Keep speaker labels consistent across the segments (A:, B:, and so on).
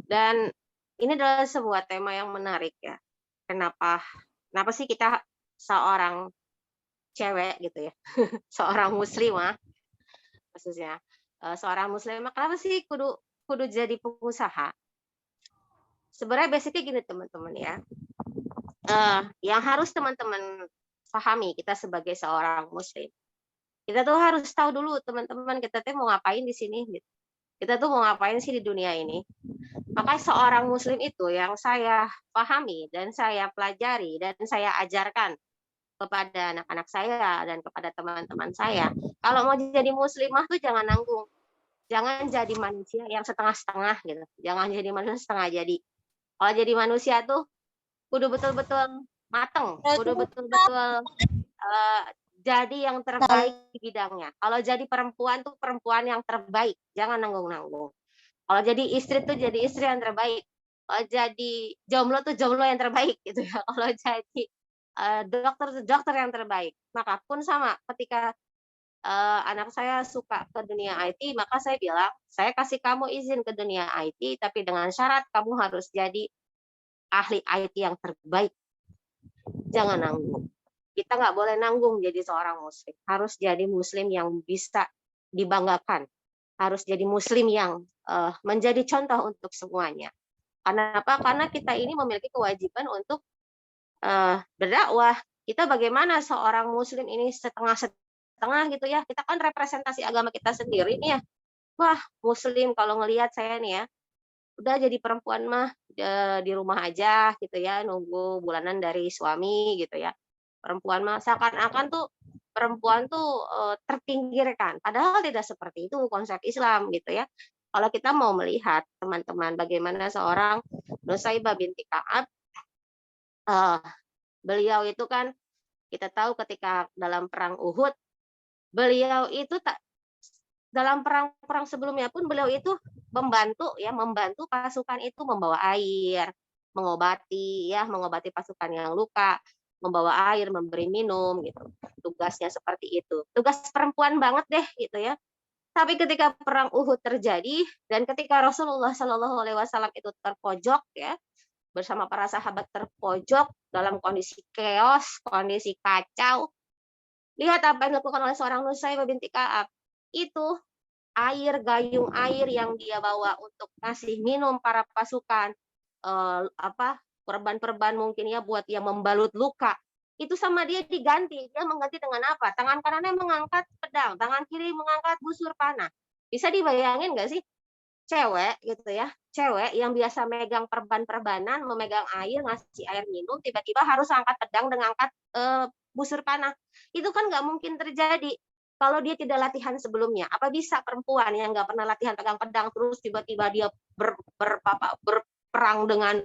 A: Dan ini adalah sebuah tema yang menarik ya. Kenapa kenapa sih kita seorang cewek gitu ya, seorang muslimah khususnya, seorang muslimah kenapa sih kudu kudu jadi pengusaha? Sebenarnya basicnya gini teman-teman ya, yang harus teman-teman pahami kita sebagai seorang muslim, kita tuh harus tahu dulu teman-teman kita tuh mau ngapain di sini gitu. Kita tuh mau ngapain sih di dunia ini? Maka seorang muslim itu yang saya pahami dan saya pelajari dan saya ajarkan kepada anak-anak saya dan kepada teman-teman saya. Kalau mau jadi muslimah tuh jangan nanggung. Jangan jadi manusia yang setengah-setengah gitu. Jangan jadi manusia setengah jadi. Kalau jadi manusia tuh kudu betul-betul mateng, kudu betul-betul uh, jadi yang terbaik di bidangnya. Kalau jadi perempuan tuh perempuan yang terbaik, jangan nanggung-nanggung. Kalau jadi istri tuh jadi istri yang terbaik. Kalau jadi jomblo tuh jomblo yang terbaik gitu ya. Kalau jadi dokter tuh dokter yang terbaik. Maka pun sama ketika anak saya suka ke dunia IT, maka saya bilang, saya kasih kamu izin ke dunia IT, tapi dengan syarat kamu harus jadi ahli IT yang terbaik. Jangan nanggung. Kita nggak boleh nanggung jadi seorang muslim. Harus jadi muslim yang bisa dibanggakan. Harus jadi muslim yang menjadi contoh untuk semuanya. Karena apa? Karena kita ini memiliki kewajiban untuk berdakwah. Kita bagaimana seorang muslim ini setengah-setengah gitu ya. Kita kan representasi agama kita sendiri nih ya. Wah, muslim kalau ngelihat saya nih ya, udah jadi perempuan mah di rumah aja gitu ya, nunggu bulanan dari suami gitu ya. Perempuan mah seakan-akan tuh perempuan tuh terpinggirkan. Padahal tidak seperti itu konsep Islam gitu ya. Kalau kita mau melihat teman-teman bagaimana seorang Nusaibah binti Ka'ab, beliau itu kan kita tahu ketika dalam perang Uhud, beliau itu tak dalam perang-perang sebelumnya pun beliau itu membantu pasukan itu membawa air, mengobati pasukan yang luka, membawa air, memberi minum gitu. Tugasnya seperti itu. Tugas perempuan banget deh gitu ya. Tapi ketika perang Uhud terjadi dan ketika Rasulullah Shallallahu Alaihi Wasallam itu terpojok ya bersama para sahabat terpojok dalam kondisi chaos, kondisi kacau. Lihat apa yang dilakukan oleh seorang Nusaybah binti Ka'ab. Itu gayung air yang dia bawa untuk kasih minum para pasukan, perban-perban mungkin ya buat yang membalut luka. Itu sama dia diganti. Dia mengganti dengan apa? Tangan kanannya mengangkat pedang, tangan kiri mengangkat busur panah. Bisa dibayangin nggak sih? Cewek gitu ya, cewek yang biasa megang perban-perbanan, memegang air, ngasih air minum, tiba-tiba harus angkat pedang dan angkat busur panah. Itu kan nggak mungkin terjadi kalau dia tidak latihan sebelumnya. Apa bisa perempuan yang nggak pernah latihan pegang pedang terus tiba-tiba dia berperang dengan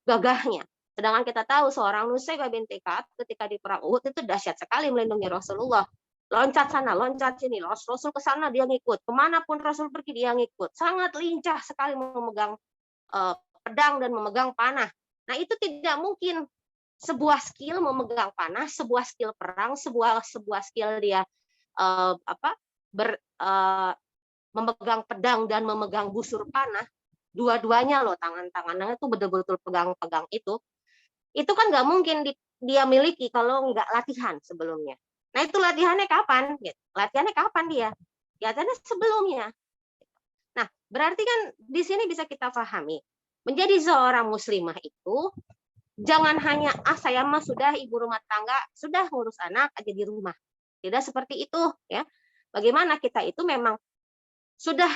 A: gagahnya? Sedangkan kita tahu seorang Nusaybah binti Ka'ab ketika di perang Uhud itu dahsyat sekali melindungi Rasulullah. Loncat sana, loncat sini, Rasul ke sana dia ngikut, kemanapun Rasul pergi dia ngikut, sangat lincah sekali memegang pedang dan memegang panah. Nah itu tidak mungkin sebuah skill memegang panah, sebuah skill perang, sebuah skill dia memegang pedang dan memegang busur panah, dua-duanya loh tangannya tuh betul-betul pegang itu kan nggak mungkin dia miliki kalau nggak latihan sebelumnya. Nah itu latihannya kapan? Latihannya kapan dia? Latihannya sebelumnya. Nah berarti kan di sini bisa kita pahami menjadi seorang muslimah itu jangan hanya saya mah sudah ibu rumah tangga, sudah ngurus anak aja di rumah. Tidak seperti itu ya. Bagaimana kita itu memang sudah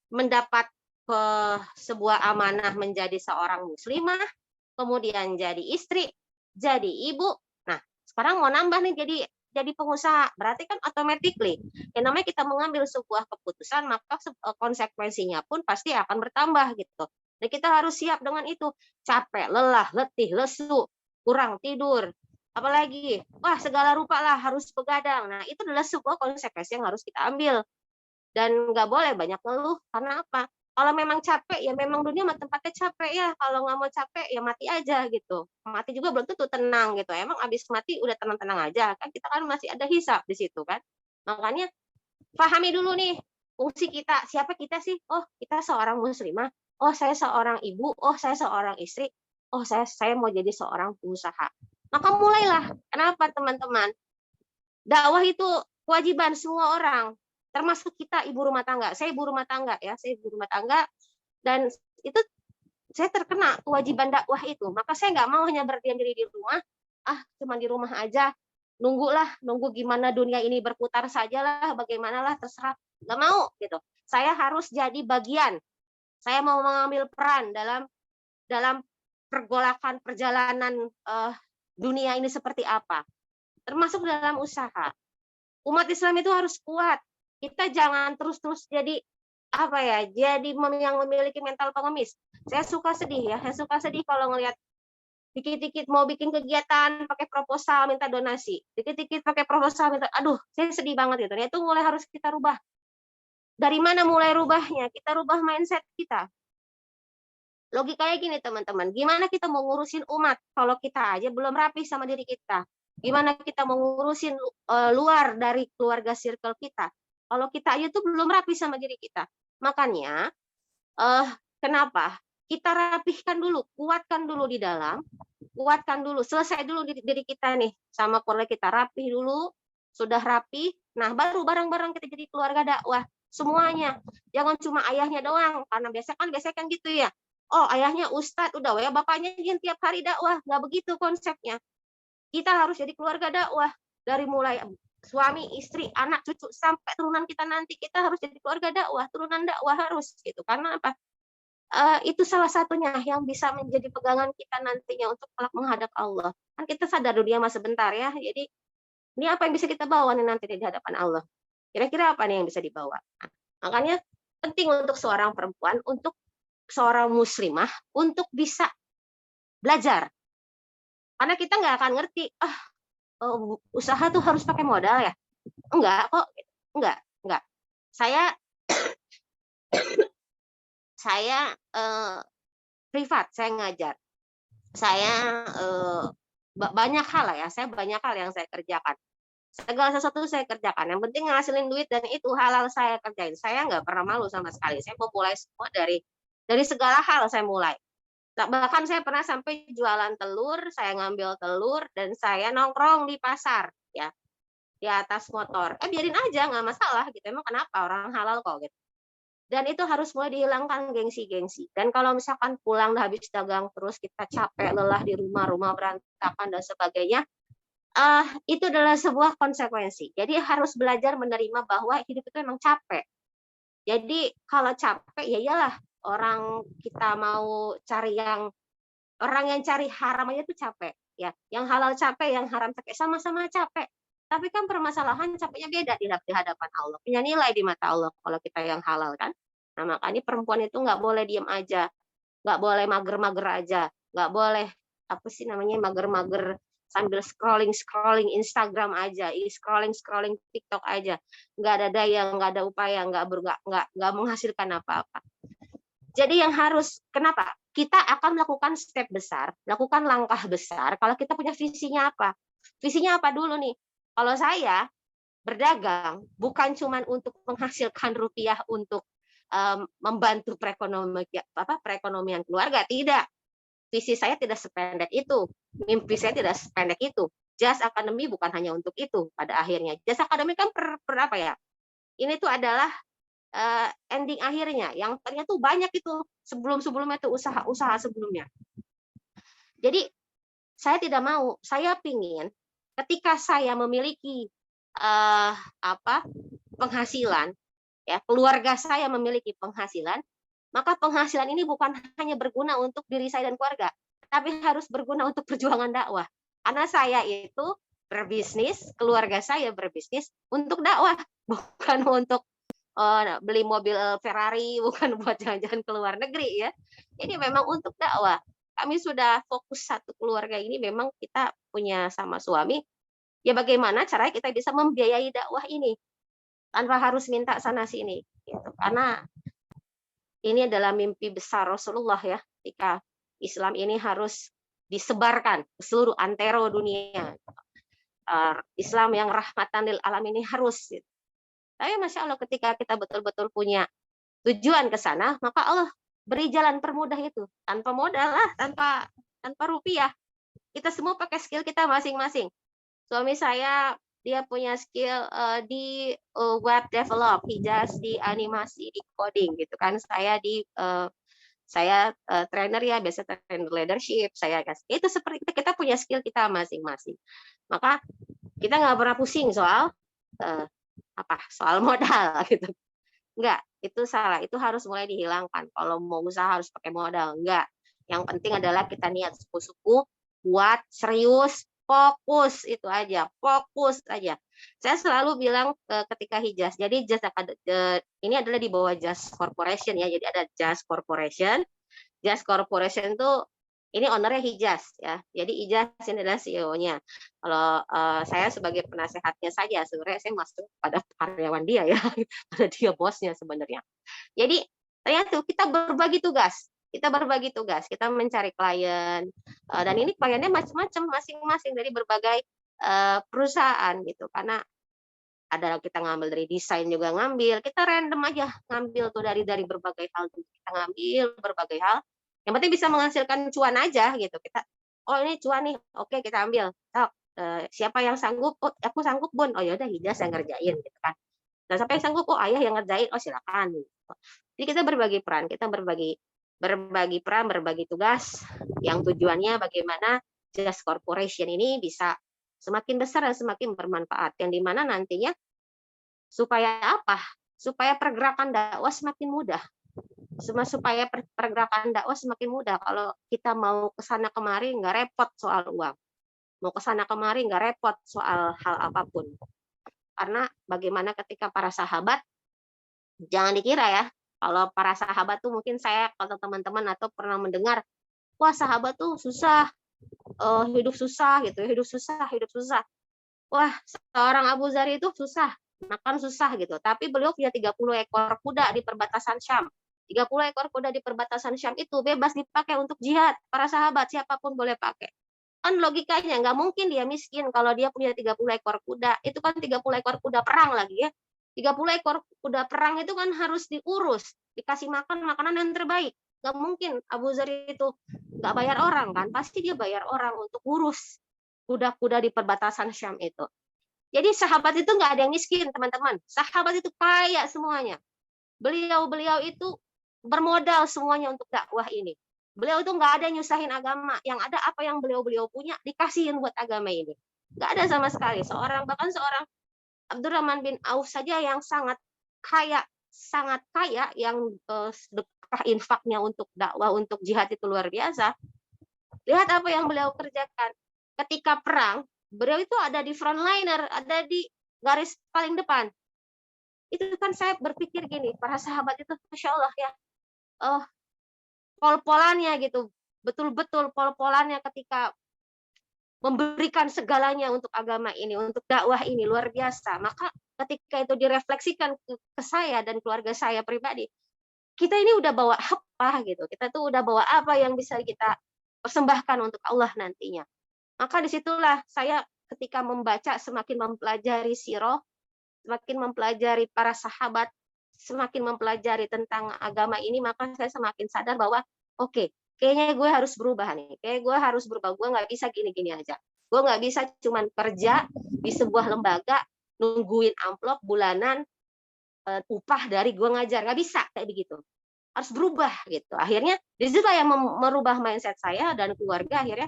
A: mendapat sebuah amanah menjadi seorang muslimah, kemudian jadi istri, jadi ibu. Nah, sekarang mau nambah nih jadi pengusaha. Berarti kan automatically yang namanya kita mengambil sebuah keputusan, maka konsekuensinya pun pasti akan bertambah gitu. Dan kita harus siap dengan itu. Capek, lelah, letih, lesu, kurang tidur, apalagi wah segala rupa lah harus begadang. Nah, itu adalah sebuah konsekuensi yang harus kita ambil. Dan nggak boleh banyak ngeluh. Karena apa? Kalau memang capek, ya memang dunia mah tempatnya capek ya. Kalau nggak mau capek, ya mati aja gitu. Mati juga belum tentu tenang gitu. Emang abis mati udah tenang-tenang aja. Kan kita kan masih ada hisab di situ kan. Makanya pahami dulu nih fungsi kita. Siapa kita sih? Oh, kita seorang muslimah. oh saya seorang ibu, oh saya seorang istri, oh saya mau jadi seorang pengusaha. Maka mulailah. Kenapa teman-teman? Dakwah itu kewajiban semua orang, termasuk kita ibu rumah tangga. Saya ibu rumah tangga ya, saya ibu rumah tangga dan itu saya terkena kewajiban dakwah itu. Maka saya nggak mau hanya berdiam diri di rumah, cuma di rumah aja, nunggu gimana dunia ini berputar sajalah, bagaimanalah terserah, nggak mau gitu. Saya harus jadi bagian. Saya mau mengambil peran dalam pergolakan perjalanan dunia ini seperti apa, termasuk dalam usaha. Umat Islam itu harus kuat. Kita jangan terus-terus jadi apa ya, jadi yang memiliki mental pengemis. Saya suka sedih ya, saya suka sedih kalau ngelihat dikit-dikit mau bikin kegiatan pakai proposal minta donasi, dikit-dikit pakai proposal minta, aduh, saya sedih banget gitu. Itu mulai harus kita rubah. Dari mana mulai rubahnya? Kita rubah mindset kita. Logikanya gini teman-teman, gimana kita mau ngurusin umat kalau kita aja belum rapi sama diri kita? Gimana kita mau ngurusin luar dari keluarga circle kita? Kalau kita aja tuh belum rapi sama diri kita. Makanya kenapa? Kita rapihkan dulu, kuatkan dulu di dalam, kuatkan dulu, selesai dulu diri kita nih sama keluarga kita, rapih dulu, sudah rapi, nah baru bareng-bareng kita jadi keluarga dakwah semuanya. Jangan cuma ayahnya doang, karena biasanya kan gitu ya. Oh, ayahnya ustadz, udah ya bapaknya yang tiap hari dakwah. Nggak begitu konsepnya. Kita harus jadi keluarga dakwah. Dari mulai suami, istri, anak, cucu, sampai turunan kita nanti. Kita harus jadi keluarga dakwah. Turunan dakwah harus. Gitu. Karena apa? Itu salah satunya yang bisa menjadi pegangan kita nantinya untuk kelak menghadap Allah. Kan kita sadar dunia mah sebentar ya. Jadi ini apa yang bisa kita bawa nih nanti di hadapan Allah? Kira-kira apa nih yang bisa dibawa? Nah, makanya penting untuk seorang perempuan, untuk seorang muslimah untuk bisa belajar. Karena kita nggak akan ngerti, usaha tuh harus pakai modal ya? Enggak kok, enggak. Saya privat, saya ngajar. Saya banyak hal ya, saya banyak hal yang saya kerjakan. Segala sesuatu saya kerjakan. Yang penting ngasilin duit dan itu halal saya kerjain. Saya nggak pernah malu sama sekali. Saya mau mulai semua dari segala hal saya mulai. Bahkan saya pernah sampai jualan telur, saya ngambil telur dan saya nongkrong di pasar ya, di atas motor. Biarin aja, nggak masalah gitu. Emang kenapa, orang halal kok gitu. Dan itu harus mulai dihilangkan gengsi-gengsi. Dan kalau misalkan pulang habis dagang terus kita capek, lelah di rumah berantakan dan sebagainya, itu adalah sebuah konsekuensi. Jadi harus belajar menerima bahwa hidup itu memang capek. Jadi kalau capek ya iyalah, orang kita mau cari orang yang cari haram aja tuh capek ya. Yang halal capek, yang haram capek, sama-sama capek. Tapi kan permasalahan capeknya beda di hadapan Allah. Punya nilai di mata Allah kalau kita yang halal kan. Nah makanya perempuan itu nggak boleh diem aja, nggak boleh mager-mager aja, nggak boleh apa sih namanya mager-mager sambil scrolling Instagram aja, scrolling TikTok aja, nggak ada daya, nggak ada upaya, nggak menghasilkan apa-apa. Jadi yang harus, kenapa? Kita akan melakukan step besar, melakukan langkah besar kalau kita punya visinya apa. Visinya apa dulu nih? Kalau saya berdagang bukan cuma untuk menghasilkan rupiah untuk membantu perekonomian keluarga, tidak. Visi saya tidak sependek itu, mimpi saya tidak sependek itu. Just Academy bukan hanya untuk itu pada akhirnya. Just Academy kan apa ya? Ini tuh adalah ending akhirnya yang ternyata tuh banyak itu sebelumnya tuh usaha sebelumnya. Jadi saya tidak mau, saya pingin ketika saya memiliki penghasilan, ya keluarga saya memiliki penghasilan, maka penghasilan ini bukan hanya berguna untuk diri saya dan keluarga, tapi harus berguna untuk perjuangan dakwah. Karena saya itu berbisnis, keluarga saya berbisnis untuk dakwah, bukan untuk beli mobil Ferrari, bukan buat jalan-jalan ke luar negeri ya. Ini memang untuk dakwah. Kami sudah fokus satu keluarga ini, memang kita punya sama suami. Ya bagaimana caranya kita bisa membiayai dakwah ini tanpa harus minta sana sini. Gitu. Karena ini adalah mimpi besar Rasulullah ya, ketika Islam ini harus disebarkan ke seluruh antero dunia. Islam yang rahmatan lil alamin ini harus. Gitu. Tapi Masya Allah ketika kita betul-betul punya tujuan ke sana, maka Allah beri jalan permudah itu, tanpa modal lah, tanpa tanpa rupiah. Kita semua pakai skill kita masing-masing. Suami saya dia punya skill web develop, Hijaz di animasi, di coding gitu kan. Saya trainer ya, biasa trainer leadership, saya kasih. Itu seperti kita punya skill kita masing-masing. Maka kita nggak pernah pusing soal soal modal gitu. Enggak, itu salah. Itu harus mulai dihilangkan. Kalau mau usaha harus pakai modal. Enggak. Yang penting adalah kita niat suku-suku, kuat, serius, fokus, itu aja. Fokus aja. Saya selalu bilang ketika Hijaz. Jadi ini adalah di bawah Jazz Corporation ya. Jadi ada Jazz Corporation. Jazz Corporation itu ini ownernya Hijaz ya. Jadi Hijaz ini adalah CEO-nya. Kalau saya sebagai penasehatnya saja, sebenarnya saya masuk pada karyawan dia ya, pada dia bosnya sebenarnya. Jadi ternyata kita berbagi tugas. Kita mencari klien, dan ini kliennya macam-macam, masing-masing dari berbagai perusahaan gitu. Karena ada kita ngambil dari desain juga ngambil, kita random aja ngambil tuh dari berbagai hal tuh. Kita ngambil berbagai hal. Yang penting bisa menghasilkan cuan aja gitu. Kita ini cuan nih, oke kita ambil. Siapa yang sanggup? Oh, aku sanggup, Bun. Oh yaudah, Hijaz yang ngerjain gitu kan. Dan siapa yang sanggup? Oh, ayah yang ngerjain. Oh, silakan. Jadi kita berbagi peran, kita berbagi peran, berbagi tugas yang tujuannya bagaimana Jazz Corporation ini bisa semakin besar dan semakin bermanfaat. Yang dimana nantinya supaya apa? Supaya pergerakan dakwah semakin mudah. Supaya pergerakan dakwah semakin mudah. Kalau kita mau ke sana kemari nggak repot soal uang. Mau ke sana kemari nggak repot soal hal apapun. Karena bagaimana ketika para sahabat, jangan dikira ya, kalau para sahabat tuh mungkin saya atau teman-teman atau pernah mendengar, wah sahabat tuh susah, hidup susah gitu, hidup susah. Wah, seorang Abu Zar itu susah, makan susah gitu. Tapi beliau punya 30 ekor kuda di perbatasan Syam. 30 ekor kuda di perbatasan Syam itu bebas dipakai untuk jihad. Para sahabat siapapun boleh pakai. Kan logikanya nggak mungkin dia miskin kalau dia punya 30 ekor kuda. Itu kan 30 ekor kuda perang lagi ya. 30 ekor kuda perang itu kan harus diurus, dikasih makan makanan yang terbaik. Nggak mungkin Abu Zar itu nggak bayar orang kan, pasti dia bayar orang untuk urus kuda-kuda di perbatasan Syam itu. Jadi sahabat itu nggak ada yang miskin, teman-teman. Sahabat itu kaya semuanya. Beliau itu bermodal semuanya untuk dakwah ini. Beliau itu nggak ada nyusahin agama. Yang ada apa yang beliau punya dikasihin buat agama ini. Nggak ada sama sekali. Bahkan seorang Abdurrahman bin Auf saja yang sangat kaya, yang sedekah infaknya untuk dakwah, untuk jihad itu luar biasa. Lihat apa yang beliau kerjakan. Ketika perang, beliau itu ada di frontliner, ada di garis paling depan. Itu kan saya berpikir gini, para sahabat itu Masya Allah ya, pol-polannya gitu, betul-betul pol-polannya ketika memberikan segalanya untuk agama ini, untuk dakwah ini, luar biasa. Maka ketika itu direfleksikan ke saya dan keluarga saya pribadi, kita ini udah bawa apa gitu, kita tuh udah bawa apa yang bisa kita persembahkan untuk Allah nantinya. Maka disitulah saya ketika membaca, semakin mempelajari sirah, semakin mempelajari para sahabat, semakin mempelajari tentang agama ini, maka saya semakin sadar bahwa oke, kayaknya gue harus berubah nih. Kayak gue harus berubah. Gue nggak bisa gini-gini aja. Gue nggak bisa cuman kerja di sebuah lembaga, nungguin amplop bulanan, upah dari gue ngajar. Nggak bisa kayak begitu. Harus berubah gitu. Akhirnya disitulah yang merubah mindset saya dan keluarga. Akhirnya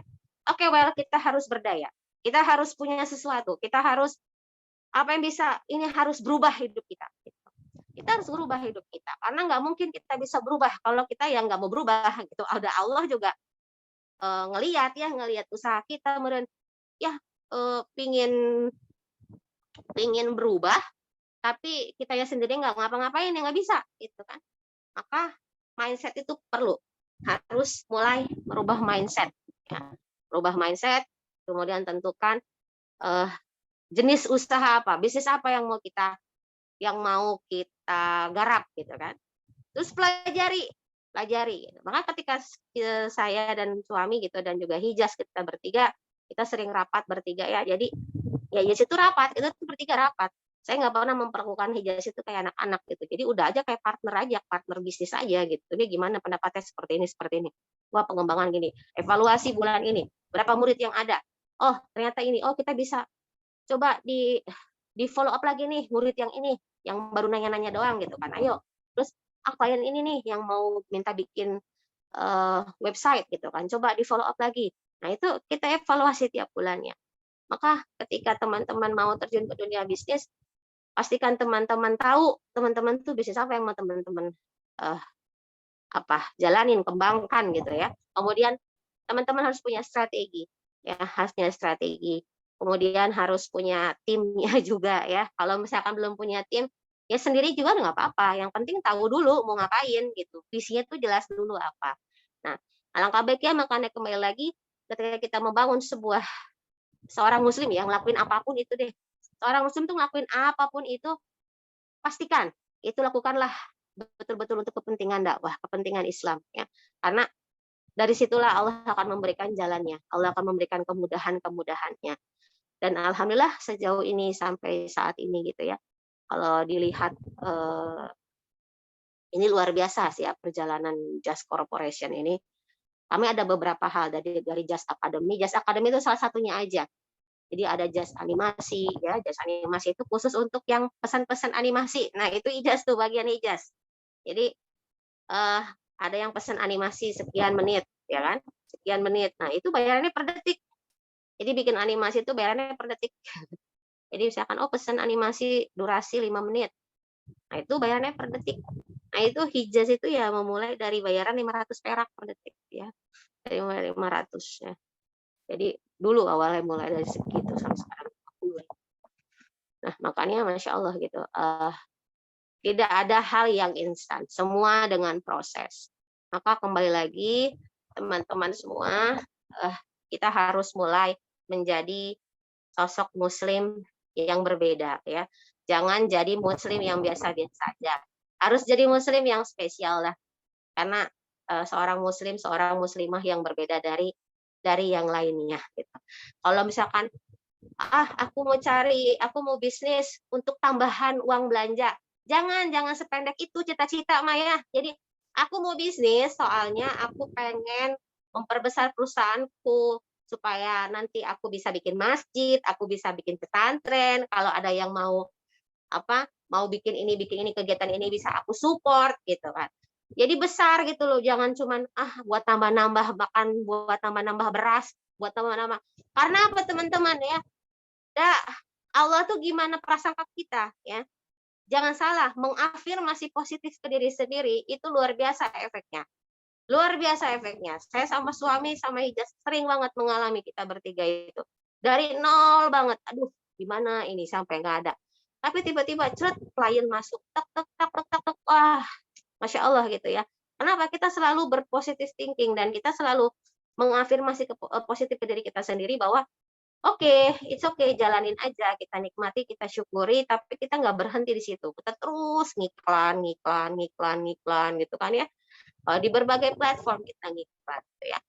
A: kita harus berdaya. Kita harus punya sesuatu. Kita harus apa yang bisa, ini harus berubah hidup kita. Kita harus berubah hidup kita. Karena nggak mungkin kita bisa berubah kalau kita yang nggak mau berubah gitu. Ada Allah juga ngelihat usaha kita, kemudian ya pingin berubah, tapi kita ya sendiri nggak ngapa-ngapain, ya nggak bisa gitu kan. Maka mindset itu harus mulai merubah mindset. Ya. Rubah mindset, kemudian tentukan jenis usaha apa, bisnis apa yang mau kita garap gitu kan. Terus pelajari gitu. Maka ketika saya dan suami gitu dan juga Hijaz, kita bertiga, kita sering rapat bertiga ya. Jadi ya situ rapat, itu bertiga rapat. Saya nggak pernah memperlakukan hijaz itu kayak anak-anak gitu. Jadi udah aja kayak partner aja, partner bisnis aja gitu. Ini gimana pendapatnya seperti ini, seperti ini. Wah, pengembangan gini. Evaluasi bulan ini. Berapa murid yang ada? Oh, ternyata ini. Oh, kita bisa coba di follow up lagi nih murid yang ini, yang baru nanya-nanya doang gitu kan. Ayo. Terus klien ini nih yang mau minta bikin website gitu kan. Coba di follow up lagi. Nah, itu kita evaluasi tiap bulannya. Maka ketika teman-teman mau terjun ke dunia bisnis, pastikan teman-teman tahu teman-teman tuh bisnis apa yang mau teman-teman uh, jalanin, kembangkan gitu ya. Kemudian teman-teman harus punya strategi, ya, harusnya strategi. Kemudian harus punya timnya juga ya. Kalau misalkan belum punya tim, ya sendiri juga nggak apa-apa. Yang penting tahu dulu mau ngapain gitu. Visinya tuh jelas dulu apa. Nah, alangkah baiknya makanya kembali lagi ketika kita membangun seorang muslim yang ngelakuin apapun itu deh. Seorang muslim tuh ngelakuin apapun itu, pastikan itu lakukanlah betul-betul untuk kepentingan dakwah, kepentingan Islam ya. Karena dari situlah Allah akan memberikan jalannya, Allah akan memberikan kemudahan-kemudahannya. Dan alhamdulillah sejauh ini sampai saat ini gitu ya. Kalau dilihat ini luar biasa sih ya perjalanan Just Corporation ini. Kami ada beberapa hal dari Just Academy. Just Academy itu salah satunya aja. Jadi ada Just animasi ya, Just animasi itu khusus untuk yang pesan-pesan animasi. Nah, itu ijaz tuh bagian ijaz. Jadi ada yang pesan animasi sekian menit, ya kan? Sekian menit. Nah, itu bayarannya per detik. Jadi bikin animasi itu bayarannya per detik. Jadi misalkan pesan animasi durasi 5 menit. Nah, itu bayarannya per detik. Nah, itu hijaz itu ya memulai dari bayaran 500 perak per detik ya. Dari 500 ya. Jadi dulu awalnya mulai dari segitu sampai sekarang 40. Nah, makanya Masya Allah gitu. Tidak ada hal yang instan, semua dengan proses. Maka kembali lagi teman-teman semua, kita harus mulai menjadi sosok muslim yang berbeda ya. Jangan jadi muslim yang biasa-biasa saja. Harus jadi muslim yang spesial lah. Karena seorang muslim, seorang muslimah yang berbeda dari yang lainnya gitu. Kalau misalkan aku mau bisnis untuk tambahan uang belanja. Jangan sependek itu cita-cita Maya. Jadi aku mau bisnis soalnya aku pengen memperbesar perusahaanku supaya nanti aku bisa bikin masjid, aku bisa bikin pesantren, kalau ada yang mau mau bikin ini kegiatan ini bisa aku support gitu kan. Jadi besar gitu loh, jangan cuman buat tambah-nambah makan, buat tambah-nambah beras, buat tambah-nambah. Karena apa teman-teman ya? Allah tuh gimana prasangka kita ya. Jangan salah, mengafirmasi positif ke diri sendiri itu luar biasa efeknya. Luar biasa efeknya. Saya sama suami sama Hijaz sering banget mengalami kita bertiga itu. Dari nol banget. Aduh, gimana ini sampai nggak ada. Tapi tiba-tiba ceret klien masuk. Tak tak tak tak tak tak. Wah, Masya Allah gitu ya. Kenapa? Kita selalu berpositif thinking dan kita selalu mengafirmasi positif ke diri kita sendiri bahwa it's okay, jalanin aja, kita nikmati, kita syukuri, tapi kita nggak berhenti di situ. Kita terus ngiklan gitu kan ya. Di berbagai platform kita ngiklan gitu ya.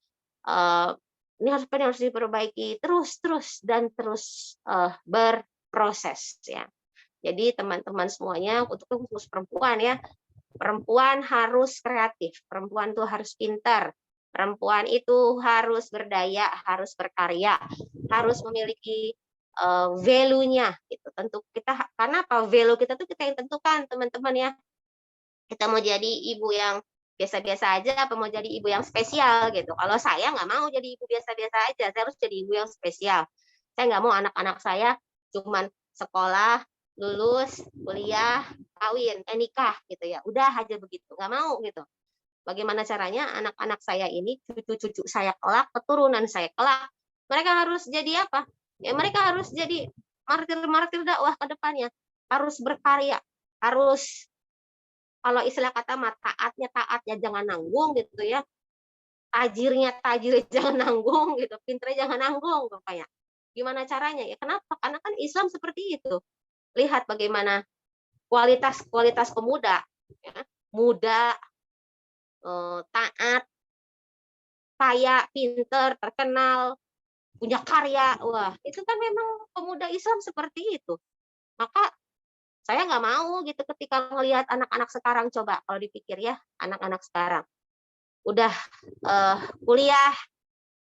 A: Ini harus diperbaiki terus dan terus berproses ya. Jadi teman-teman semuanya, untuk khusus perempuan ya, perempuan harus kreatif, perempuan tuh harus pintar, perempuan itu harus berdaya, harus berkarya, harus memiliki value-nya gitu. Tentu kita, karena apa? Value kita tuh kita yang tentukan teman-teman ya. Kita mau jadi ibu yang biasa-biasa aja apa mau jadi ibu yang spesial gitu. Kalau saya nggak mau jadi ibu biasa-biasa aja, saya harus jadi ibu yang spesial. Saya nggak mau anak-anak saya cuman sekolah, lulus, kuliah, kawin, nikah gitu ya. Udah aja begitu, nggak mau gitu. Bagaimana caranya anak-anak saya ini, cucu-cucu saya kelak, keturunan saya kelak, mereka harus jadi apa? Ya mereka harus jadi martir-martir dakwah ke depannya. Harus berkarya, harus, kalau istilah kata mah taatnya jangan nanggung gitu ya. Tajirnya jangan nanggung gitu, pinternya jangan nanggung pokoknya. Gimana caranya? Ya kenapa? Karena kan Islam seperti itu. Lihat bagaimana kualitas pemuda, ya. Muda, taat, kaya, pinter, terkenal, punya karya. Wah, itu kan memang pemuda Islam seperti itu. Maka Saya nggak mau gitu ketika ngelihat anak-anak sekarang, coba kalau dipikir ya, anak-anak sekarang udah kuliah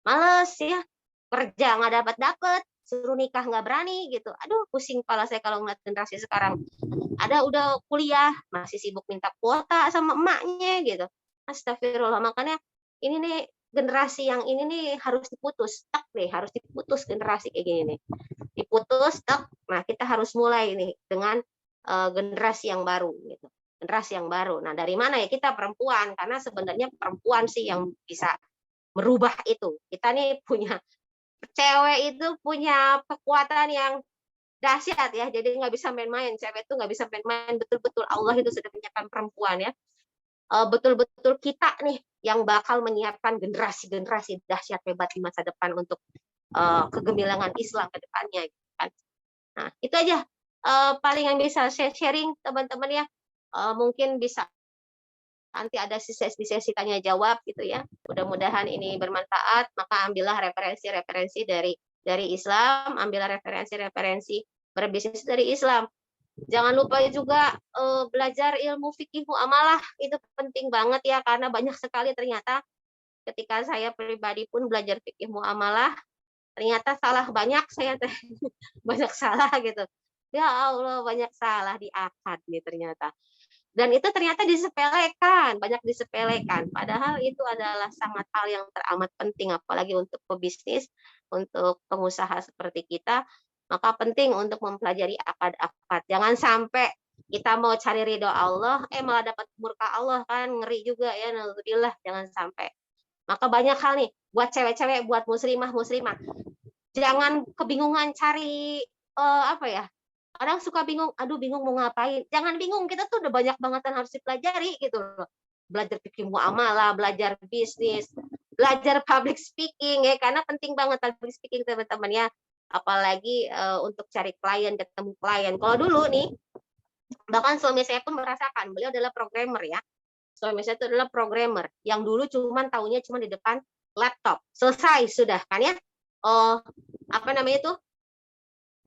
A: males ya, kerja nggak dapat-dapat, suruh nikah nggak berani gitu. Aduh, pusing kepala saya kalau ngeliat generasi sekarang. Ada udah kuliah, masih sibuk minta kuota sama emaknya gitu. Astagfirullah, makanya ini nih generasi yang ini nih harus diputus, tak deh, harus diputus generasi kayak gini nih. Diputus, tak. Nah, kita harus mulai nih dengan generasi yang baru gitu. Generasi yang baru. Nah, dari mana ya? Kita perempuan, karena sebenarnya perempuan sih yang bisa merubah itu. Kita nih punya cewek itu punya kekuatan yang dahsyat ya. Jadi nggak bisa main-main. Cewek itu nggak bisa main-main. Betul-betul Allah itu sudah menyiapkan perempuan ya. Betul-betul kita nih yang bakal menyiapkan generasi-generasi dahsyat hebat di masa depan untuk kegemilangan Islam ke depannya. Gitu kan. Nah, itu aja paling yang bisa saya sharing teman-teman ya. Mungkin bisa nanti ada sesi tanya jawab gitu ya. Mudah-mudahan ini bermanfaat, maka ambillah referensi-referensi dari Islam, ambillah referensi-referensi berbisnis dari Islam. Jangan lupa juga belajar ilmu fikih muamalah, itu penting banget ya, karena banyak sekali ternyata ketika saya pribadi pun belajar fikih muamalah, ternyata salah banyak saya banyak salah gitu. Ya Allah, banyak salah di akad nih ternyata. Dan itu ternyata disepelekan, banyak disepelekan. Padahal itu adalah sangat hal yang teramat penting, apalagi untuk pebisnis, untuk pengusaha seperti kita, maka penting untuk mempelajari akad-akad. Jangan sampai kita mau cari ridho Allah, malah dapat murka Allah, kan ngeri juga ya, naudzubillah, jangan sampai. Maka banyak hal nih, buat cewek-cewek, buat muslimah, jangan kebingungan cari apa ya, kadang suka bingung, aduh bingung mau ngapain. Jangan bingung, kita tuh udah banyak banget yang harus dipelajari gitu loh. Belajar fikih muamalah, belajar bisnis, belajar public speaking ya, karena penting banget public speaking teman-teman ya. Apalagi untuk cari klien, ketemu klien. Kalau dulu nih, bahkan suami saya pun merasakan, beliau adalah programmer ya. Suami saya itu adalah programmer yang dulu cuman taunya cuma di depan laptop. Selesai sudah kan ya. Oh, apa namanya itu?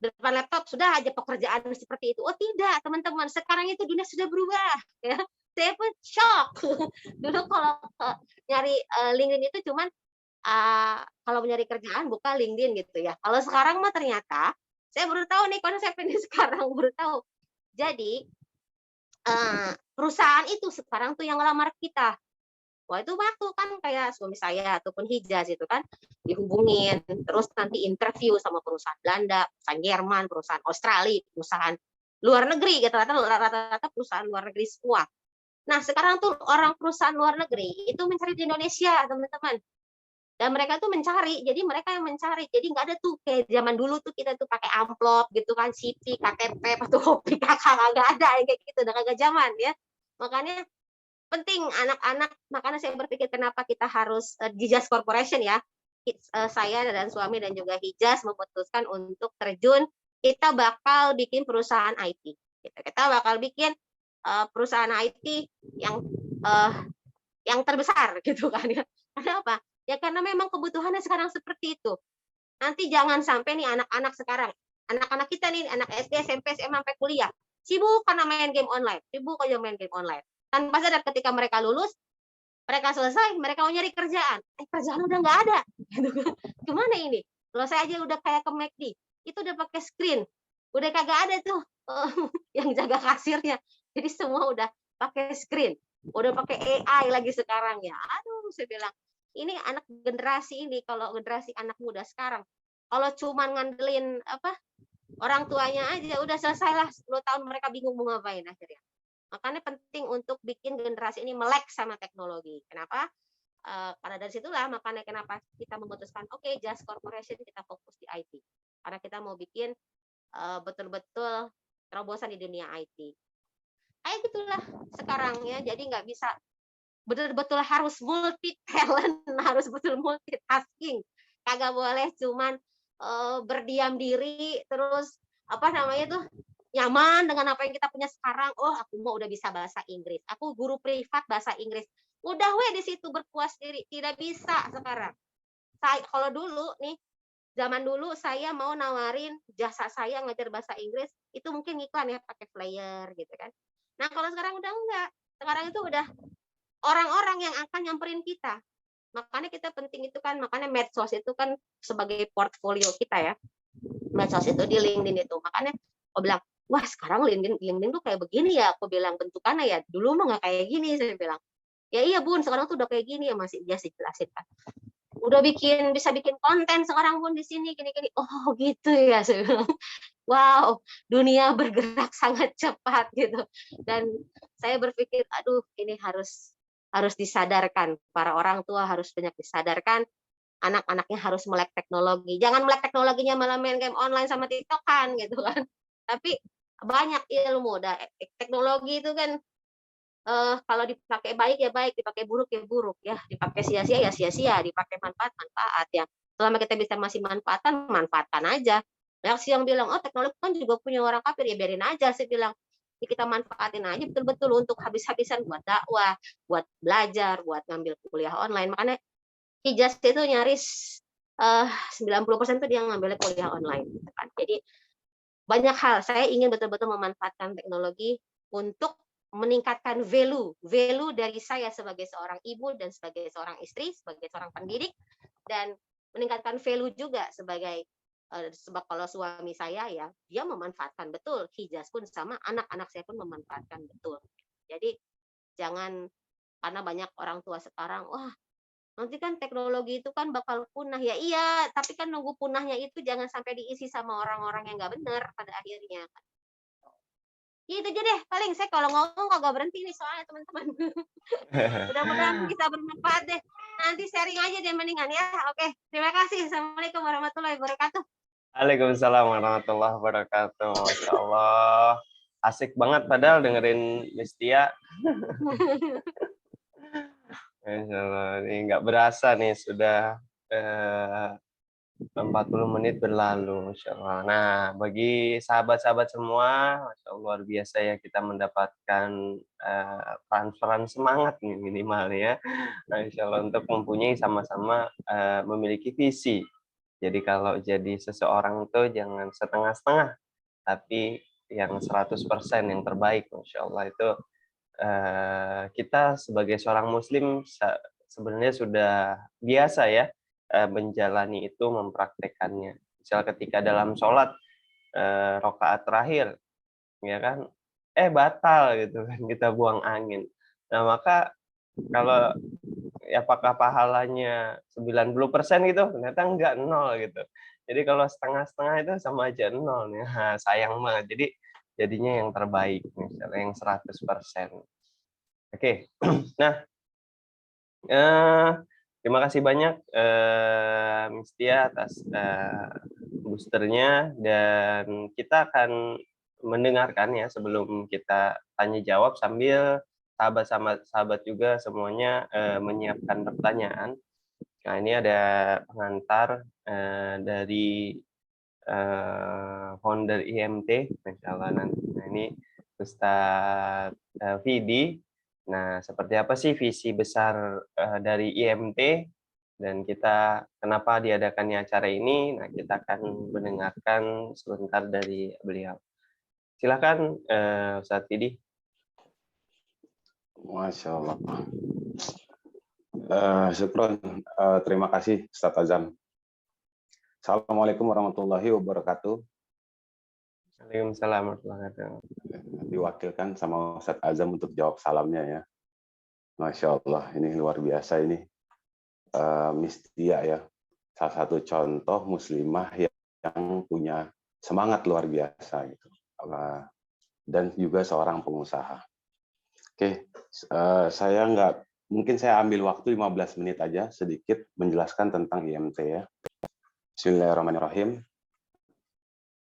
A: Depan laptop sudah aja pekerjaan seperti itu. Oh tidak, teman-teman, sekarang itu dunia sudah berubah ya. Saya pun shock. Dulu kalau nyari LinkedIn itu cuman kalau nyari kerjaan buka LinkedIn gitu ya. Kalau sekarang mah ternyata saya baru tahu nih konsep ini sekarang baru tahu. Jadi perusahaan itu sekarang tuh yang ngelamar kita. Wah itu waktu kan kayak suami saya ataupun Hijaz itu kan dihubungin, terus nanti interview sama perusahaan Belanda, perusahaan Jerman, perusahaan Australia, perusahaan luar negeri gitu, rata-rata perusahaan luar negeri semua. Nah sekarang tuh orang perusahaan luar negeri itu mencari di Indonesia teman-teman, dan mereka tuh mencari, jadi mereka yang mencari, jadi nggak ada tuh kayak zaman dulu tuh kita tuh pakai amplop gitu kan, CV, KTP, fotokopi, kakak nggak ada kayak gitu, udah kagak zaman ya. Makanya penting anak-anak, makanya saya berpikir kenapa kita harus Hijaz Corporation ya, saya dan suami dan juga Hijaz memutuskan untuk terjun, kita bakal bikin perusahaan IT, kita bakal bikin perusahaan IT yang terbesar gitu kan ya. Kenapa? Ya karena memang kebutuhannya sekarang seperti itu. Nanti jangan sampai nih anak-anak sekarang, anak-anak kita nih, anak SD, SMP, SMA sampai kuliah, sibuk karena main game online, sibuk aja main game online. Tanpa sadar ketika mereka lulus, mereka selesai, mereka mau nyari kerjaan. Kerjaan udah nggak ada. Gimana ini? Kalau saya aja udah kayak ke McD, itu udah pakai screen. Udah kagak ada tuh yang jaga kasirnya. Jadi semua udah pakai screen. Udah pakai AI lagi sekarang ya. Aduh, saya bilang, ini anak generasi ini, kalau generasi anak muda sekarang, kalau cuman ngandelin apa orang tuanya aja, udah selesailah 10 tahun mereka bingung mau ngapain akhirnya. Makanya penting untuk bikin generasi ini melek sama teknologi. Kenapa? Karena dari situlah makanya kenapa kita memutuskan oke, Just Corporation kita fokus di IT. Karena kita mau bikin betul-betul terobosan di dunia IT. Kayak gitulah sekarang ya. Jadi nggak bisa betul-betul harus multi talent, harus betul multitasking. Kagak boleh cuman berdiam diri terus apa namanya tuh nyaman dengan apa yang kita punya sekarang. Oh, aku mau udah bisa bahasa Inggris. Aku guru privat bahasa Inggris. Udah di situ berpuas diri. Tidak bisa sekarang. Saya kalau dulu nih Zaman dulu saya mau nawarin jasa saya ngajar bahasa Inggris, itu mungkin iklan ya, pakai flyer gitu kan. Nah, kalau sekarang udah enggak. Sekarang itu udah orang-orang yang akan nyamperin kita. Makanya kita penting itu kan, makanya medsos itu kan sebagai portfolio kita ya. Medsos itu di LinkedIn itu. Makanya aku bilang, wah sekarang LinkedIn LinkedIn tuh kayak begini ya. Aku bilang bentukannya ya. Dulu mah nggak kayak gini, saya bilang. Ya iya bun, sekarang tuh udah kayak gini ya, masih dia sih jelasin kan. Udah bisa bikin konten sekarang pun di sini gini-gini. Oh gitu ya, saya bilang. Wow, dunia bergerak sangat cepat gitu. Dan saya berpikir, aduh ini harus disadarkan. Para orang tua harus banyak disadarkan. Anak-anaknya harus melek teknologi. Jangan melek teknologinya malah main game online sama TikTokan gitu kan. Tapi banyak ilmu. Teknologi itu kan kalau dipakai baik ya baik, dipakai buruk ya buruk ya, dipakai sia-sia ya sia-sia, dipakai manfaat ya. Selama kita bisa masih manfaatkan aja. Banyak sih yang bilang, oh teknologi kan juga punya orang kafir, ya biarin aja. Saya bilang, ya kita manfaatin aja betul-betul untuk habis-habisan buat dakwah, buat belajar, buat ngambil kuliah online. Makanya Hijaz itu nyaris 90% tuh dia ngambilnya kuliah online. Gitu kan. Jadi banyak hal. Saya ingin betul-betul memanfaatkan teknologi untuk meningkatkan value dari saya sebagai seorang ibu dan sebagai seorang istri, sebagai seorang pendidik, dan meningkatkan value juga sebagai sebab kalau suami saya ya dia memanfaatkan betul Hijaz pun sama anak-anak saya pun memanfaatkan betul. Jadi jangan karena banyak orang tua sekarang wah nanti kan teknologi itu kan bakal punah ya iya tapi kan nunggu punahnya itu jangan sampai diisi sama orang-orang yang nggak benar pada akhirnya. Ya itu aja deh, paling saya kalau ngomong kagak berhenti nih soalnya teman-teman. Mudah-mudahan bisa bermanfaat deh. Nanti sharing aja deh mendingan ya. Oke, terima kasih. Assalamualaikum warahmatullahi wabarakatuh.
B: Waalaikumsalam warahmatullahi wabarakatuh. Masya Allah. Asik banget padahal dengerin Miss Tia. Masya Allah. Ini nggak berasa nih sudah 40 menit berlalu. Masya Allah. Nah, bagi sahabat-sahabat semua, Masya Allah, luar biasa ya kita mendapatkan transferan semangat nih minimal ya. Masya Allah untuk mempunyai sama-sama memiliki visi. Jadi kalau jadi seseorang itu jangan setengah-setengah, tapi yang 100% yang terbaik, Masya Allah itu kita sebagai seorang Muslim sebenarnya sudah biasa ya menjalani itu, mempraktekannya. Misal ketika dalam sholat rokaat terakhir, ya kan, batal gitu kan, kita buang angin. Nah maka kalau apakah pahalanya 90% gitu? Ternyata enggak, 0 gitu. Jadi kalau setengah-setengah itu sama aja 0 nih. Nah, sayang banget. Jadi jadinya yang terbaik misalnya yang 100%. Oke. Nah, terima kasih banyak Miss Tia atas boosternya dan kita akan mendengarkan ya sebelum kita tanya jawab sambil sahabat-sahabat juga semuanya menyiapkan pertanyaan. Nah, ini ada pengantar dari founder IMT, Masya Allah. Nah, ini Ustadz Vidi. Nah, seperti apa sih visi besar dari IMT dan kita kenapa diadakannya acara ini? Nah, kita akan mendengarkan sebentar dari beliau. Silakan Ustadz Vidi.
C: Masya Allah. Syukron. Terima kasih Ustadz Azam. Assalamualaikum warahmatullahi wabarakatuh.
B: Waalaikumsalam warahmatullahi wabarakatuh.
C: Diwakilkan sama Ustadz Azam untuk jawab salamnya ya. Masya Allah, ini luar biasa ini. Miss Tia ya, salah satu contoh muslimah yang punya semangat luar biasa gitu. Dan juga seorang pengusaha. Oke, mungkin saya ambil waktu 15 menit aja sedikit menjelaskan tentang IMT ya. Bismillahirrahmanirrahim.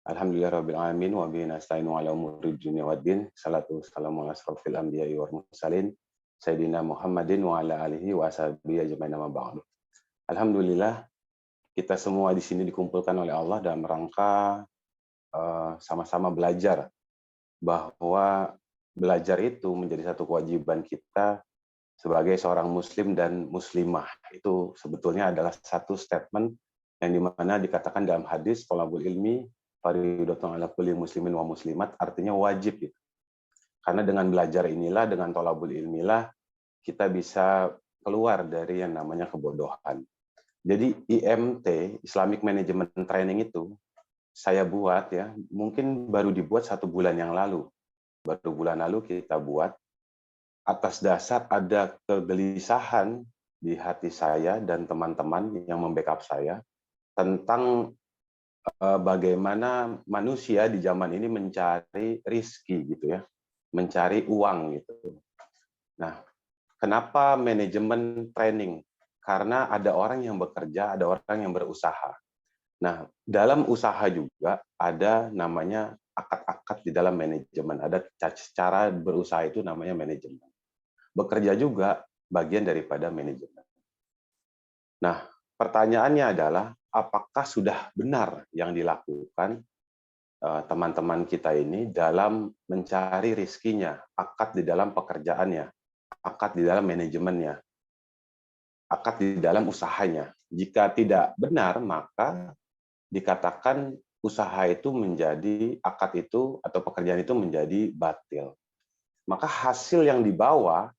C: Alhamdulillahirrahmanirrahim. Wa bihi nasta'inu ala umuri dunya waddin. Salatu wassalamu ala asrofil anbiya'i wal mursalin. Sayyidina Muhammadin wa ala alihi wa sahbihi ajma'in amma ba'du. Alhamdulillah, kita semua di sini dikumpulkan oleh Allah dalam rangka sama-sama belajar bahwa belajar itu menjadi satu kewajiban kita sebagai seorang muslim dan muslimah. Itu sebetulnya adalah satu statement yang dimana dikatakan dalam hadis thalabul ilmi fardhatun ala kulli muslimin wa muslimat, artinya wajib gitu. Karena dengan belajar inilah, dengan thalabul ilmilah kita bisa keluar dari yang namanya kebodohan. Jadi IMT, Islamic Management Training itu saya buat ya, mungkin baru dibuat 1 bulan yang lalu. Baru bulan lalu kita buat atas dasar ada kegelisahan di hati saya dan teman-teman yang membackup saya tentang bagaimana manusia di zaman ini mencari rizki gitu ya, mencari uang gitu. Nah, kenapa manajemen training? Karena ada orang yang bekerja, ada orang yang berusaha. Nah, dalam usaha juga ada namanya akad-akad di dalam manajemen. Ada cara berusaha itu namanya manajemen. Bekerja juga bagian daripada manajemen. Nah, pertanyaannya adalah apakah sudah benar yang dilakukan teman-teman kita ini dalam mencari rizkinya, akad di dalam pekerjaannya, akad di dalam manajemennya, akad di dalam usahanya. Jika tidak benar, maka dikatakan usaha itu menjadi, akad itu atau pekerjaan itu menjadi batil. Maka hasil yang dibawa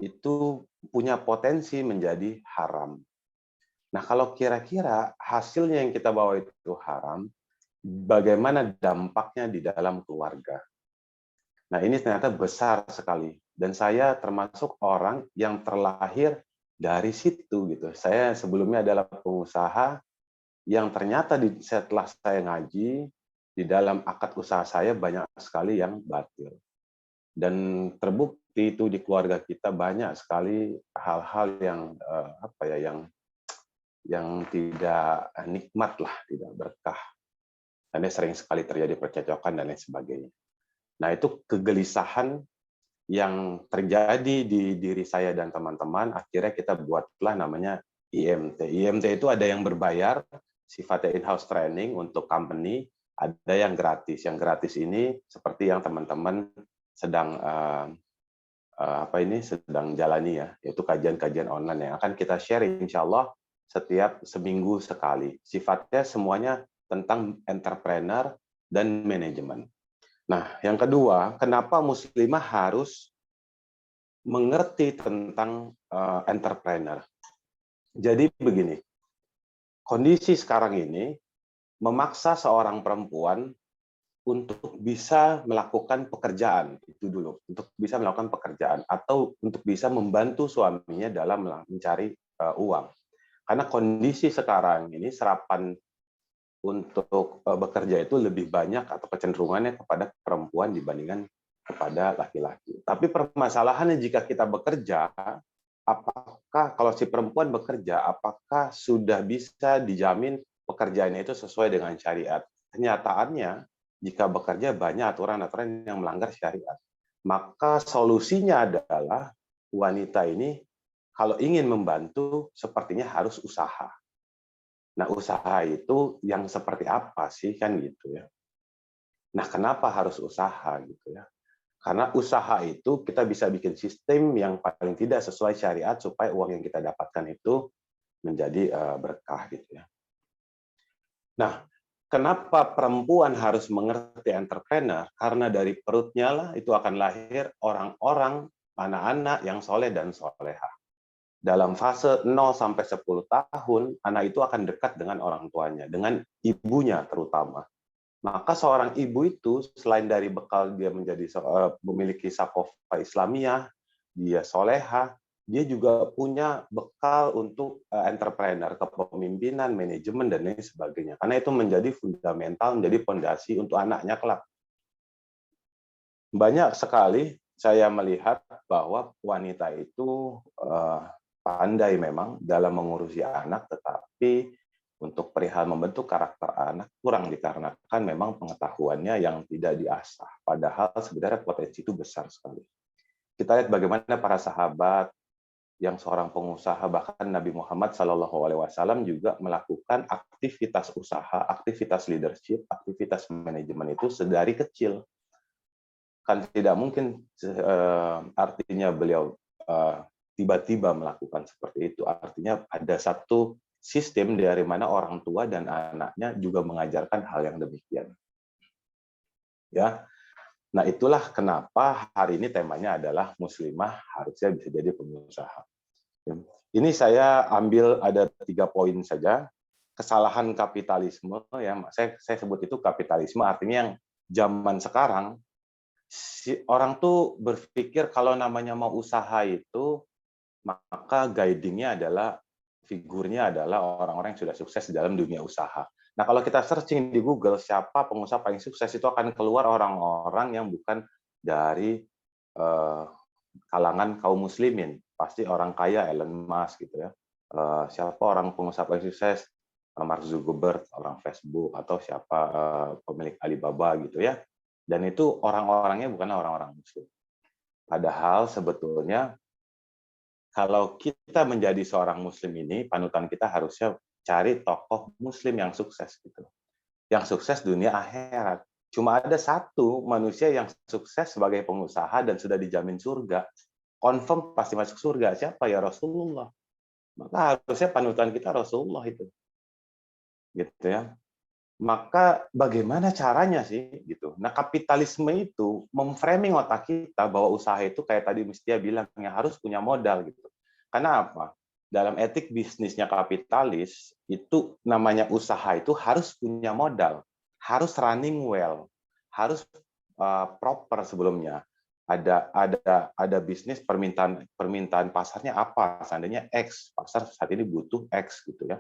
C: itu punya potensi menjadi haram. Nah, kalau kira-kira hasilnya yang kita bawa itu haram, bagaimana dampaknya di dalam keluarga? Nah, ini ternyata besar sekali. Dan saya termasuk orang yang terlahir dari situ gitu. Saya sebelumnya adalah pengusaha yang ternyata setelah saya ngaji, di dalam akad usaha saya banyak sekali yang batil. Dan terbukti itu di keluarga kita banyak sekali hal-hal yang yang tidak nikmat lah, tidak berkah. Dan sering sekali terjadi percecokan dan lain sebagainya. Nah, itu kegelisahan yang terjadi di diri saya dan teman-teman, akhirnya kita buatlah namanya IMT. IMT itu ada yang berbayar, sifatnya in-house training untuk company, ada yang gratis. Yang gratis ini seperti yang teman-teman sedang sedang jalani ya, yaitu kajian-kajian online yang akan kita share insya Allah setiap seminggu sekali. Sifatnya semuanya tentang entrepreneur dan manajemen. Nah, yang kedua, kenapa muslimah harus mengerti tentang entrepreneur? Jadi begini, kondisi sekarang ini memaksa seorang perempuan untuk bisa melakukan pekerjaan, itu dulu, untuk bisa melakukan pekerjaan, atau untuk bisa membantu suaminya dalam mencari uang. Karena kondisi sekarang ini serapan untuk bekerja itu lebih banyak atau kecenderungannya kepada perempuan dibandingkan kepada laki-laki. Tapi permasalahannya jika kita bekerja, apakah kalau si perempuan bekerja, apakah sudah bisa dijamin pekerjaannya itu sesuai dengan syariat? Kenyataannya, jika bekerja banyak aturan-aturan yang melanggar syariat. Maka solusinya adalah wanita ini kalau ingin membantu sepertinya harus usaha. Nah, usaha itu yang seperti apa sih kan gitu ya. Nah, kenapa harus usaha gitu ya? Karena usaha itu kita bisa bikin sistem yang paling tidak sesuai syariat supaya uang yang kita dapatkan itu menjadi berkah gitu ya. Nah, kenapa perempuan harus mengerti entrepreneur? Karena dari perutnya lah itu akan lahir orang-orang, anak-anak yang soleh dan soleha. Dalam fase 0 sampai 10 tahun, anak itu akan dekat dengan orang tuanya, dengan ibunya terutama. Maka seorang ibu itu selain dari bekal dia menjadi memiliki sakofa Islamiyah, dia soleha, dia juga punya bekal untuk entrepreneur, kepemimpinan, manajemen, dan lain sebagainya. Karena itu menjadi fundamental, menjadi fondasi untuk anaknya kelak. Banyak sekali saya melihat bahwa wanita itu pandai memang dalam mengurusi anak, tetapi untuk perihal membentuk karakter anak kurang dikarenakan memang pengetahuannya yang tidak diasah. Padahal sebenarnya potensi itu besar sekali. Kita lihat bagaimana para sahabat yang seorang pengusaha, bahkan Nabi Muhammad SAW juga melakukan aktivitas usaha, aktivitas leadership, aktivitas manajemen itu sedari kecil. Kan tidak mungkin artinya beliau tiba-tiba melakukan seperti itu. Artinya ada satu sistem dari mana orang tua dan anaknya juga mengajarkan hal yang demikian. Ya, nah itulah kenapa hari ini temanya adalah muslimah harusnya bisa jadi pengusaha. Ini saya ambil ada 3 poin saja. Kesalahan kapitalisme, ya, saya sebut itu kapitalisme, artinya yang zaman sekarang orang tuh berpikir kalau namanya mau usaha itu, maka guidingnya adalah figurnya adalah orang-orang yang sudah sukses di dalam dunia usaha. Nah, kalau kita searching di Google siapa pengusaha paling sukses, itu akan keluar orang-orang yang bukan dari kalangan kaum muslimin. Pasti orang kaya, Elon Musk gitu ya. Siapa orang pengusaha paling sukses? Mark Zuckerberg, orang Facebook, atau siapa pemilik Alibaba gitu ya. Dan itu orang-orangnya bukan orang-orang muslim. Padahal sebetulnya kalau kita menjadi seorang muslim ini, panutan kita harusnya cari tokoh muslim yang sukses gitu. Yang sukses dunia akhirat. Cuma ada satu manusia yang sukses sebagai pengusaha dan sudah dijamin surga. Confirm pasti masuk surga. Siapa? Ya Rasulullah. Maka harusnya panutan kita Rasulullah itu. Gitu ya. Maka bagaimana caranya sih gitu. Nah, kapitalisme itu memframing otak kita bahwa usaha itu kayak tadi Mustia bilang ya harus punya modal gitu. Karena apa? Dalam etik bisnisnya kapitalis itu namanya usaha itu harus punya modal, harus running well, harus proper sebelumnya. Ada bisnis permintaan pasarnya apa? Seandainya X, pasar saat ini butuh X gitu ya.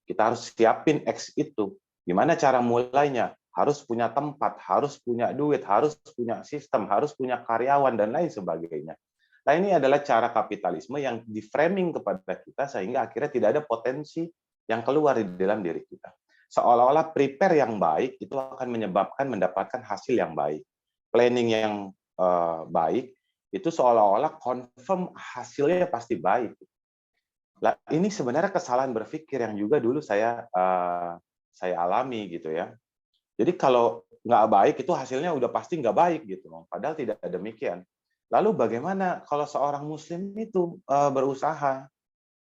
C: Kita harus siapin X itu. Gimana cara mulainya? Harus punya tempat, harus punya duit, harus punya sistem, harus punya karyawan, dan lain sebagainya. Nah, ini adalah cara kapitalisme yang di-framing kepada kita sehingga akhirnya tidak ada potensi yang keluar di dalam diri kita. Seolah-olah prepare yang baik itu akan menyebabkan mendapatkan hasil yang baik. Planning yang baik itu seolah-olah confirm hasilnya pasti baik. Nah, ini sebenarnya kesalahan berpikir yang juga dulu saya alami gitu ya. Jadi kalau nggak baik itu hasilnya udah pasti nggak baik gitu. Padahal tidak demikian. Lalu bagaimana kalau seorang muslim itu berusaha?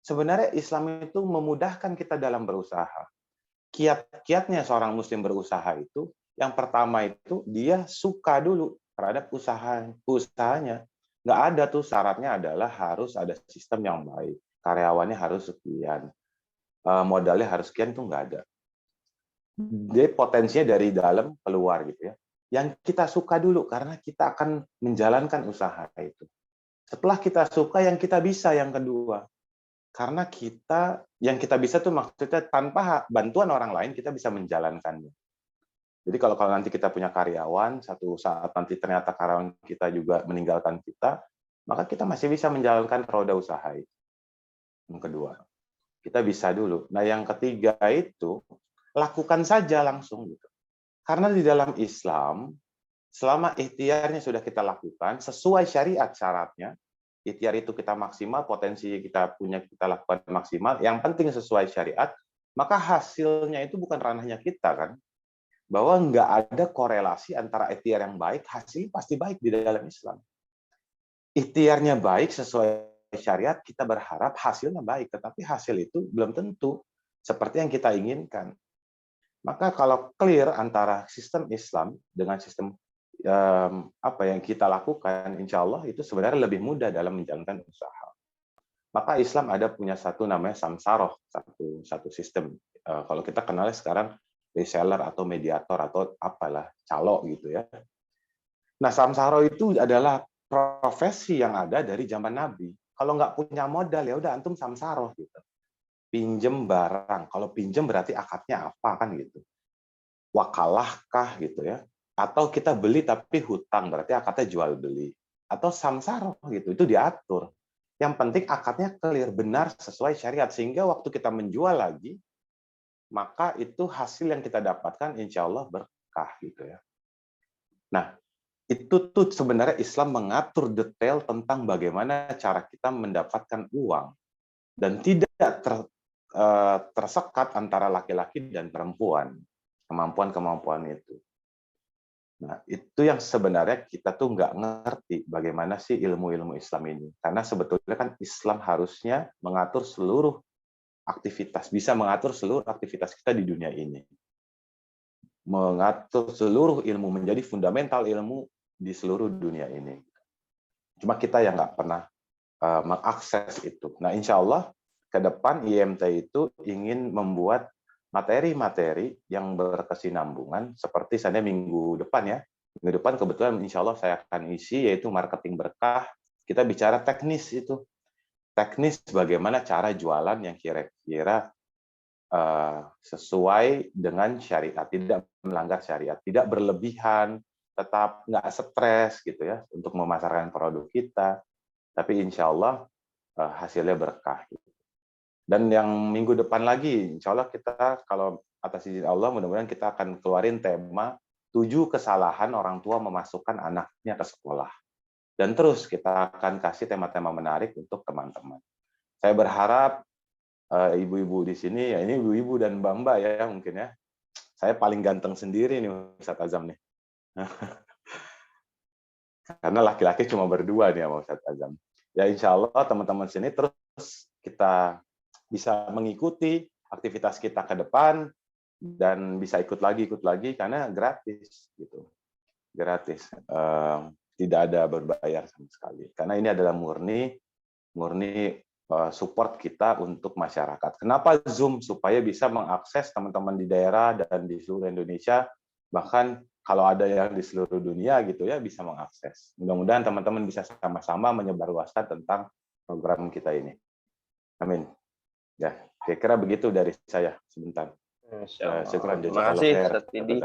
C: Sebenarnya Islam itu memudahkan kita dalam berusaha. Kiat-kiatnya seorang muslim berusaha itu, yang pertama itu dia suka dulu terhadap usahanya. Nggak ada tuh syaratnya adalah harus ada sistem yang baik. Karyawannya harus sekian, modalnya harus sekian, itu nggak ada. Dia potensinya dari dalam keluar gitu ya. Yang kita suka dulu karena kita akan menjalankan usaha itu. Setelah kita suka, yang kita bisa yang kedua. Karena yang kita bisa tuh maksudnya tanpa bantuan orang lain kita bisa menjalankannya. Jadi kalau nanti kita punya karyawan, satu saat nanti ternyata karyawan kita juga meninggalkan kita, maka kita masih bisa menjalankan roda usaha itu. Yang kedua, kita bisa dulu. Nah, yang ketiga itu lakukan saja langsung gitu. Karena di dalam Islam, selama ikhtiarnya sudah kita lakukan sesuai syariat syaratnya, ikhtiar itu kita maksimal, potensi kita punya kita lakukan maksimal, yang penting sesuai syariat, maka hasilnya itu bukan ranahnya kita kan. Bahwa nggak ada korelasi antara ikhtiar yang baik, hasilnya pasti baik di dalam Islam. Ikhtiarnya baik sesuai syariat, kita berharap hasilnya baik, tetapi hasil itu belum tentu seperti yang kita inginkan. Maka kalau clear antara sistem Islam dengan sistem apa yang kita lakukan, insya Allah itu sebenarnya lebih mudah dalam menjalankan usaha. Maka Islam ada punya satu namanya samsaroh, satu sistem. Kalau kita kenalnya sekarang reseller atau mediator atau apalah calo gitu ya. Nah, samsaroh itu adalah profesi yang ada dari zaman Nabi. Kalau nggak punya modal ya udah antum samsaroh gitu. Pinjem barang. Kalau pinjem berarti akadnya apa kan gitu. Wakalahkah gitu ya. Atau kita beli tapi hutang berarti akadnya jual beli. Atau samsaroh gitu. Itu diatur. Yang penting akadnya clear, benar sesuai syariat sehingga waktu kita menjual lagi maka itu hasil yang kita dapatkan insya Allah berkah gitu ya. Nah, itu tuh sebenarnya Islam mengatur detail tentang bagaimana cara kita mendapatkan uang dan tidak tersekat antara laki-laki dan perempuan, kemampuan-kemampuan itu. Nah, itu yang sebenarnya kita tuh nggak ngerti bagaimana sih ilmu-ilmu Islam ini. Karena sebetulnya kan Islam harusnya mengatur seluruh aktivitas, bisa mengatur seluruh aktivitas kita di dunia ini. Mengatur seluruh ilmu, menjadi fundamental ilmu di seluruh dunia ini. Cuma kita yang nggak pernah mengakses itu. Nah, insya Allah ke depan IMT itu ingin membuat materi-materi yang berkesinambungan, seperti saya minggu depan ya. Minggu depan kebetulan insya Allah saya akan isi, yaitu marketing berkah. Kita bicara teknis itu. Teknis bagaimana cara jualan yang kira-kira sesuai dengan syariat, tidak melanggar syariat, tidak berlebihan, tetap nggak stres gitu ya untuk memasarkan produk kita, tapi insya Allah hasilnya berkah. Dan yang minggu depan lagi, insya Allah kita kalau atas izin Allah mudah-mudahan kita akan keluarin tema 7 kesalahan orang tua memasukkan anaknya ke sekolah. Dan terus kita akan kasih tema-tema menarik untuk teman-teman. Saya berharap ibu-ibu di sini, ya ini ibu-ibu dan mbak-mbak ya mungkin ya. Saya paling ganteng sendiri nih Ustadz Azam nih. Karena laki-laki cuma berdua nih sama Ustadz Azam. Ya insya Allah teman-teman sini terus kita bisa mengikuti aktivitas kita ke depan dan bisa ikut lagi karena gratis gitu. Gratis. Tidak ada berbayar sama sekali. Karena ini adalah murni support kita untuk masyarakat. Kenapa Zoom? Supaya bisa mengakses teman-teman di daerah dan di seluruh Indonesia, bahkan kalau ada yang di seluruh dunia gitu ya bisa mengakses. Mudah-mudahan teman-teman bisa sama-sama menyebarluaskan tentang program kita ini. Amin. Ya, kira-kira begitu dari saya sebentar.
B: Terima kasih Ustaz Fidi.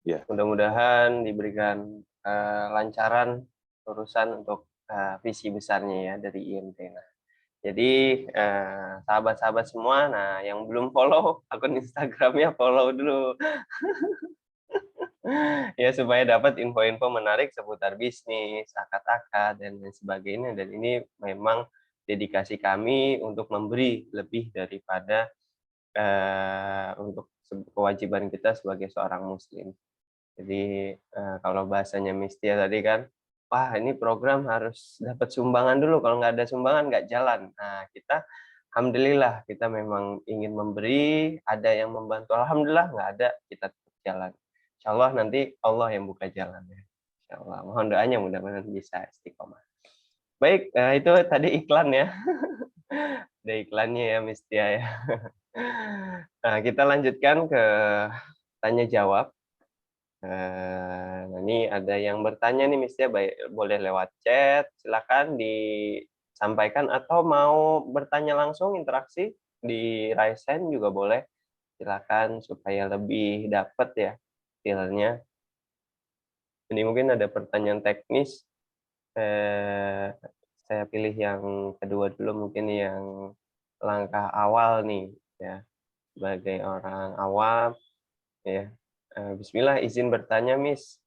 B: Ya. Mudah-mudahan diberikan lancaran urusan untuk visi besarnya ya dari IMT. Nah, jadi sahabat-sahabat semua, nah yang belum follow akun Instagramnya follow dulu. Ya supaya dapat info-info menarik seputar bisnis, akad-akad dan lain sebagainya. Dan ini memang dedikasi kami untuk memberi lebih daripada untuk kewajiban kita sebagai seorang muslim. Jadi kalau bahasanya Mistia tadi kan, wah ini program harus dapat sumbangan dulu, kalau nggak ada sumbangan nggak jalan. Nah kita alhamdulillah kita memang ingin memberi, ada yang membantu, alhamdulillah nggak ada, kita tetap jalan. Insya Allah nanti Allah yang buka jalan ya. Insya Allah mohon doanya mudah-mudahan bisa istiqomah. Baik, itu tadi iklan ya. Ada iklannya ya Mistia ya. Nah kita lanjutkan ke tanya jawab. Nah, ini ada yang bertanya nih Mistia, boleh lewat chat, silakan disampaikan atau mau bertanya langsung interaksi di raise hand juga boleh. Silakan supaya lebih dapat ya feel-nya. Ini mungkin ada pertanyaan teknis. Saya pilih yang kedua dulu, mungkin yang langkah awal nih ya, sebagai orang awam ya. Bismillah, izin bertanya Miss,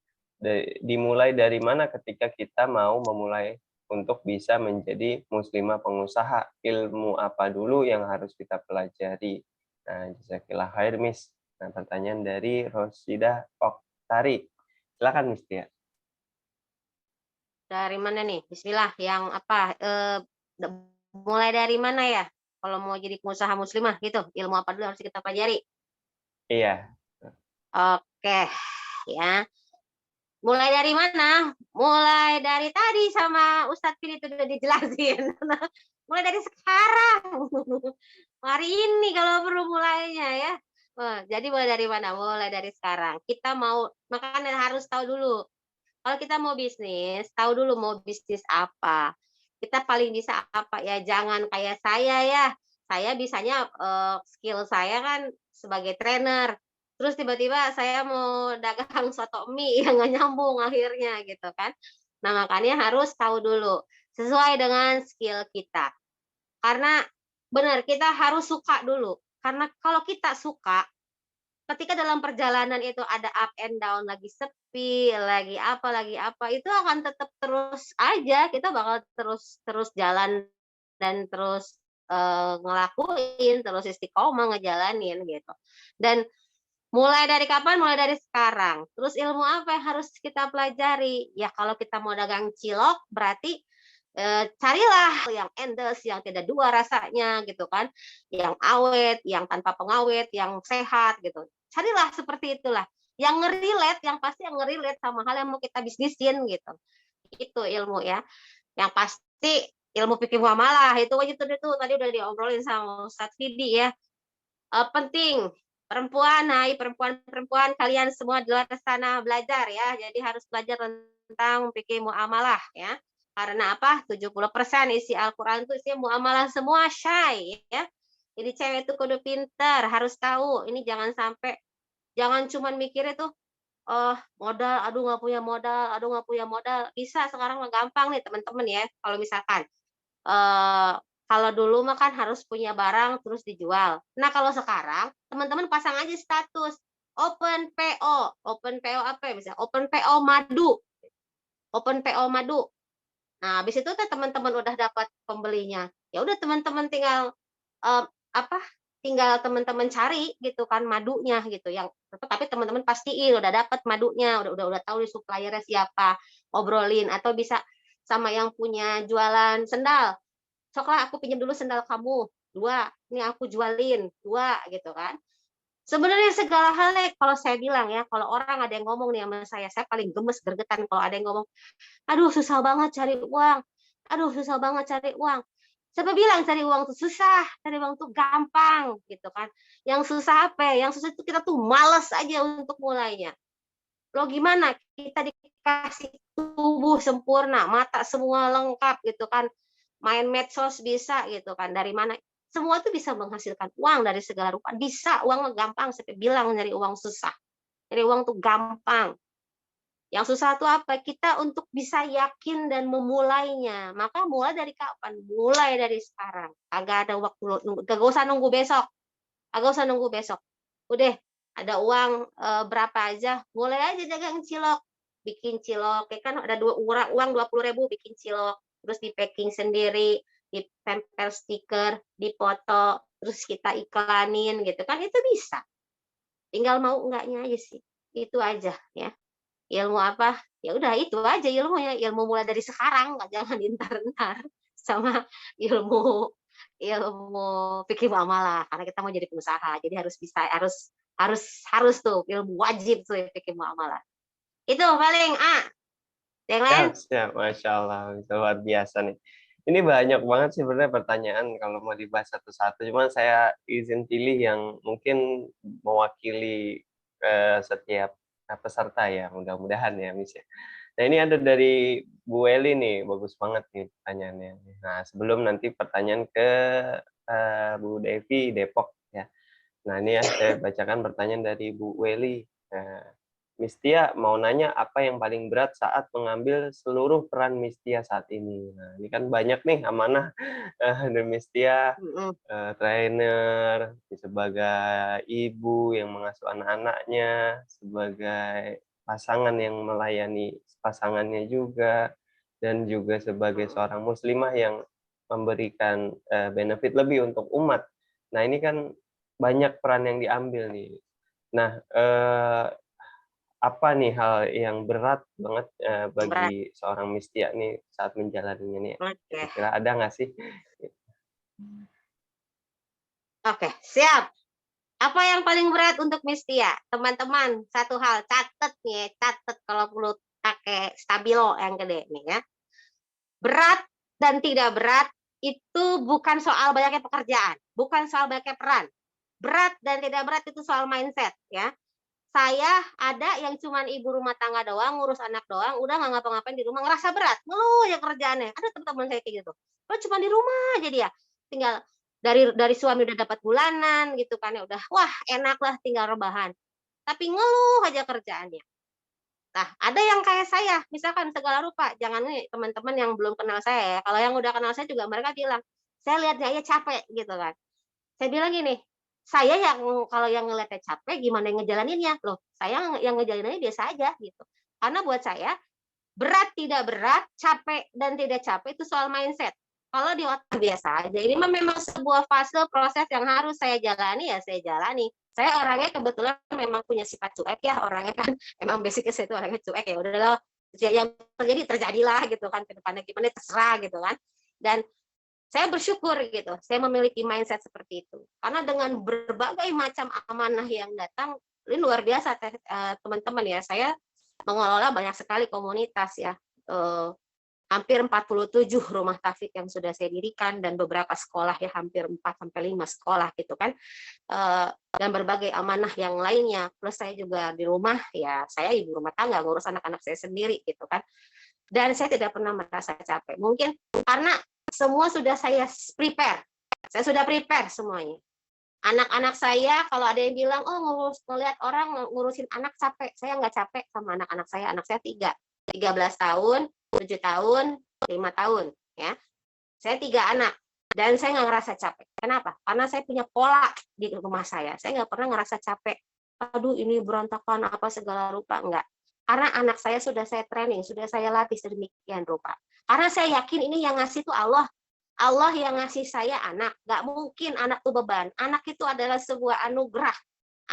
B: dimulai dari mana ketika kita mau memulai untuk bisa menjadi muslimah pengusaha? Ilmu apa dulu yang harus kita pelajari? Nah, jazakallah khair Miss. Nah, pertanyaan dari Rosidah Oktari. Silakan Miss Tia.
A: Dari mana nih? Bismillah, yang apa? Mulai dari mana ya? Kalau mau jadi pengusaha muslimah gitu, ilmu apa dulu harus kita pelajari?
B: Iya.
A: Oke, ya. Mulai dari mana? Mulai dari tadi sama Ustadz Fidi itu udah dijelasin. Mulai dari sekarang. Hari ini kalau perlu mulainya ya. Jadi mulai dari mana? Mulai dari sekarang. Kita mau, makanya harus tahu dulu. Kalau kita mau bisnis, tahu dulu mau bisnis apa. Kita paling bisa apa ya? Jangan kayak saya ya. Saya bisanya skill saya kan sebagai trainer. Terus tiba-tiba saya mau dagang soto mie yang nggak nyambung akhirnya gitu kan. Nah makanya harus tahu dulu sesuai dengan skill kita. Karena benar kita harus suka dulu. Karena kalau kita suka, ketika dalam perjalanan itu ada up and down, lagi sepi, lagi apa, itu akan tetap terus aja. Kita bakal terus jalan dan terus ngelakuin, terus istiqomah ngejalanin gitu. Dan mulai dari kapan? Mulai dari sekarang. Terus ilmu apa yang harus kita pelajari? Ya kalau kita mau dagang cilok, berarti carilah yang endes, yang tidak dua rasanya gitu kan, yang awet, yang tanpa pengawet, yang sehat gitu. Carilah seperti itulah, yang nge-relate, yang pasti yang nge-relate sama hal yang mau kita bisnisin gitu. Itu ilmu ya. Yang pasti ilmu fikih muamalah itu aja tuh tadi udah diobrolin sama Ustadz Fidi ya. Penting perempuan, hai perempuan-perempuan kalian semua di luar sana belajar ya. Jadi harus belajar tentang fikih muamalah ya. Karena apa? 70% isi Al-Qur'an itu isinya muamalah semua, syai ya. Jadi cewek itu kudu pinter, harus tahu. Ini jangan cuman mikirnya tuh modal, aduh nggak punya modal, aduh nggak punya modal. Bisa sekarang mah gampang nih teman-teman ya. Kalau misalkan kalau dulu mah kan harus punya barang terus dijual. Nah, kalau sekarang teman-teman pasang aja status open PO. Open PO apa ya? Misalnya open PO madu. Open PO madu. Nah, habis itu tuh teman-teman udah dapat pembelinya. Ya udah teman-teman tinggal apa? Tinggal teman-teman cari gitu kan madunya gitu yang tapi teman-teman pastiin udah dapat madunya, udah tahu nih suppliernya siapa, obrolin atau bisa sama yang punya jualan sendal. Soklah aku pinjam dulu sendal kamu 2, ini aku jualin 2 gitu kan. Sebenarnya segala hal nih kalau saya bilang ya, kalau orang ada yang ngomong nih sama saya paling gemes gergetan kalau ada yang ngomong, "Aduh susah banget cari uang. Aduh susah banget cari uang." Siapa bilang cari uang tuh susah, cari uang tuh gampang gitu kan. Yang susah apa ya? Yang susah itu kita tuh males aja untuk mulainya. Lo gimana? Kita dikasih tubuh sempurna, mata semua lengkap gitu kan. Main medsos bisa gitu kan. Dari mana? Semua itu bisa menghasilkan uang dari segala rupa. Bisa, uang gampang. Sampai bilang nyari uang susah. Nyari uang tuh gampang. Yang susah itu apa? Kita untuk bisa yakin dan memulainya. Maka mulai dari kapan? Mulai dari sekarang. Agak ada waktu, gak usah nunggu besok. Agak usah nunggu besok. Udah, ada uang berapa aja, mulai aja dagang cilok. Bikin cilok, ya kan ada uang 20.000 bikin cilok. Terus di packing sendiri, ditempel stiker, dipoto, terus kita iklanin gitu kan, itu bisa. Tinggal mau enggaknya aja sih. Itu aja ya. Ilmu apa? Ya udah itu aja ilmunya, ilmu mulai dari sekarang, jangan entar-entar sama ilmu ilmu fikih muamalah karena kita mau jadi pengusaha. Jadi harus bisa harus tuh ilmu wajib tuh fikih muamalah. Itu paling yang lain
B: Siap, siap. Masya Allah, luar biasa nih. Ini banyak banget sih sebenarnya pertanyaan kalau mau dibahas satu-satu. Cuman saya izin pilih yang mungkin mewakili setiap peserta ya, mudah-mudahan ya, Miss ya. Nah, ini ada dari Bu Eli nih, bagus banget nih pertanyaannya. Nah, sebelum nanti pertanyaan ke Bu Devi Depok ya. Nah, ini ya saya bacakan pertanyaan dari Bu Weli. Nah, Miss Tia mau nanya apa yang paling berat saat mengambil seluruh peran Miss Tia saat ini. Nah, ini kan banyak nih amanah dari Miss Tia, trainer, sebagai ibu yang mengasuh anak-anaknya, sebagai pasangan yang melayani pasangannya juga, dan juga sebagai seorang muslimah yang memberikan benefit lebih untuk umat. Nah, ini kan banyak peran yang diambil nih. Nah, apa nih hal yang berat banget
A: berat.
B: bagi seorang Miss Tia nih saat menjalaninya nih?
A: Oke.
B: Kira-kira ada nggak sih?
A: Oke, siap. Apa yang paling berat untuk Miss Tia? Teman-teman, satu hal catat nih, catat kalau perlu pakai stabilo yang gede nih ya. Berat dan tidak berat itu bukan soal banyaknya pekerjaan, bukan soal banyaknya peran. Berat dan tidak berat itu soal mindset ya. Saya ada yang cuman ibu rumah tangga doang, ngurus anak doang, udah nggak ngapa-ngapain di rumah, ngerasa berat, ngeluh ya kerjaannya. Ada teman-teman saya kayak gitu. Lo cuma di rumah aja dia, tinggal dari suami udah dapat bulanan gitu kan ya udah, wah enak lah tinggal rebahan. Tapi ngeluh aja kerjaannya. Nah, ada yang kayak saya, misalkan segala rupa. Jangan nih teman-teman yang belum kenal saya ya. Kalau yang udah kenal saya juga mereka bilang, saya lihatnya aja capek gitu kan. Saya bilang gini, saya yang kalau yang ngeliatnya capek gimana yang ngejalaninnya? Loh, saya yang ngejalaninnya biasa aja gitu. Karena buat saya berat tidak berat, capek dan tidak capek itu soal mindset. Kalau di otak biasa aja. Ini memang sebuah fase proses yang harus saya jalani ya saya jalani. Saya orangnya kebetulan memang punya sifat cuek ya, orangnya kan memang basicnya saya itu orangnya cuek ya. Udah loh, yang terjadilah gitu kan, ke depannya gimana terserah gitu kan. Dan saya bersyukur gitu, saya memiliki mindset seperti itu. Karena dengan berbagai macam amanah yang datang, ini luar biasa teman-teman ya. Saya mengelola banyak sekali komunitas ya. Hampir 47 rumah tahfidz yang sudah saya dirikan dan beberapa sekolah ya, hampir 4 sampai 5 sekolah gitu kan. Dan berbagai amanah yang lainnya. Plus saya juga di rumah ya, saya ibu rumah tangga, ngurus anak-anak saya sendiri gitu kan. Dan saya tidak pernah merasa capek. Mungkin karena semua sudah saya prepare. Saya sudah prepare semuanya. Anak-anak saya, kalau ada yang bilang, oh ngelihat orang ngurusin anak capek, saya nggak capek sama anak-anak saya. Anak saya 13 tahun, 7 tahun, 5 tahun. Ya, saya 3 anak. Dan saya nggak ngerasa capek. Kenapa? Karena saya punya pola di rumah saya. Saya nggak pernah ngerasa capek. Aduh, ini berantakan apa segala rupa. Enggak. Karena anak saya sudah saya training, sudah saya latih sedemikian rupa. Karena saya yakin ini yang ngasih itu Allah. Allah yang ngasih saya anak. Nggak mungkin anak itu beban. Anak itu adalah sebuah anugerah.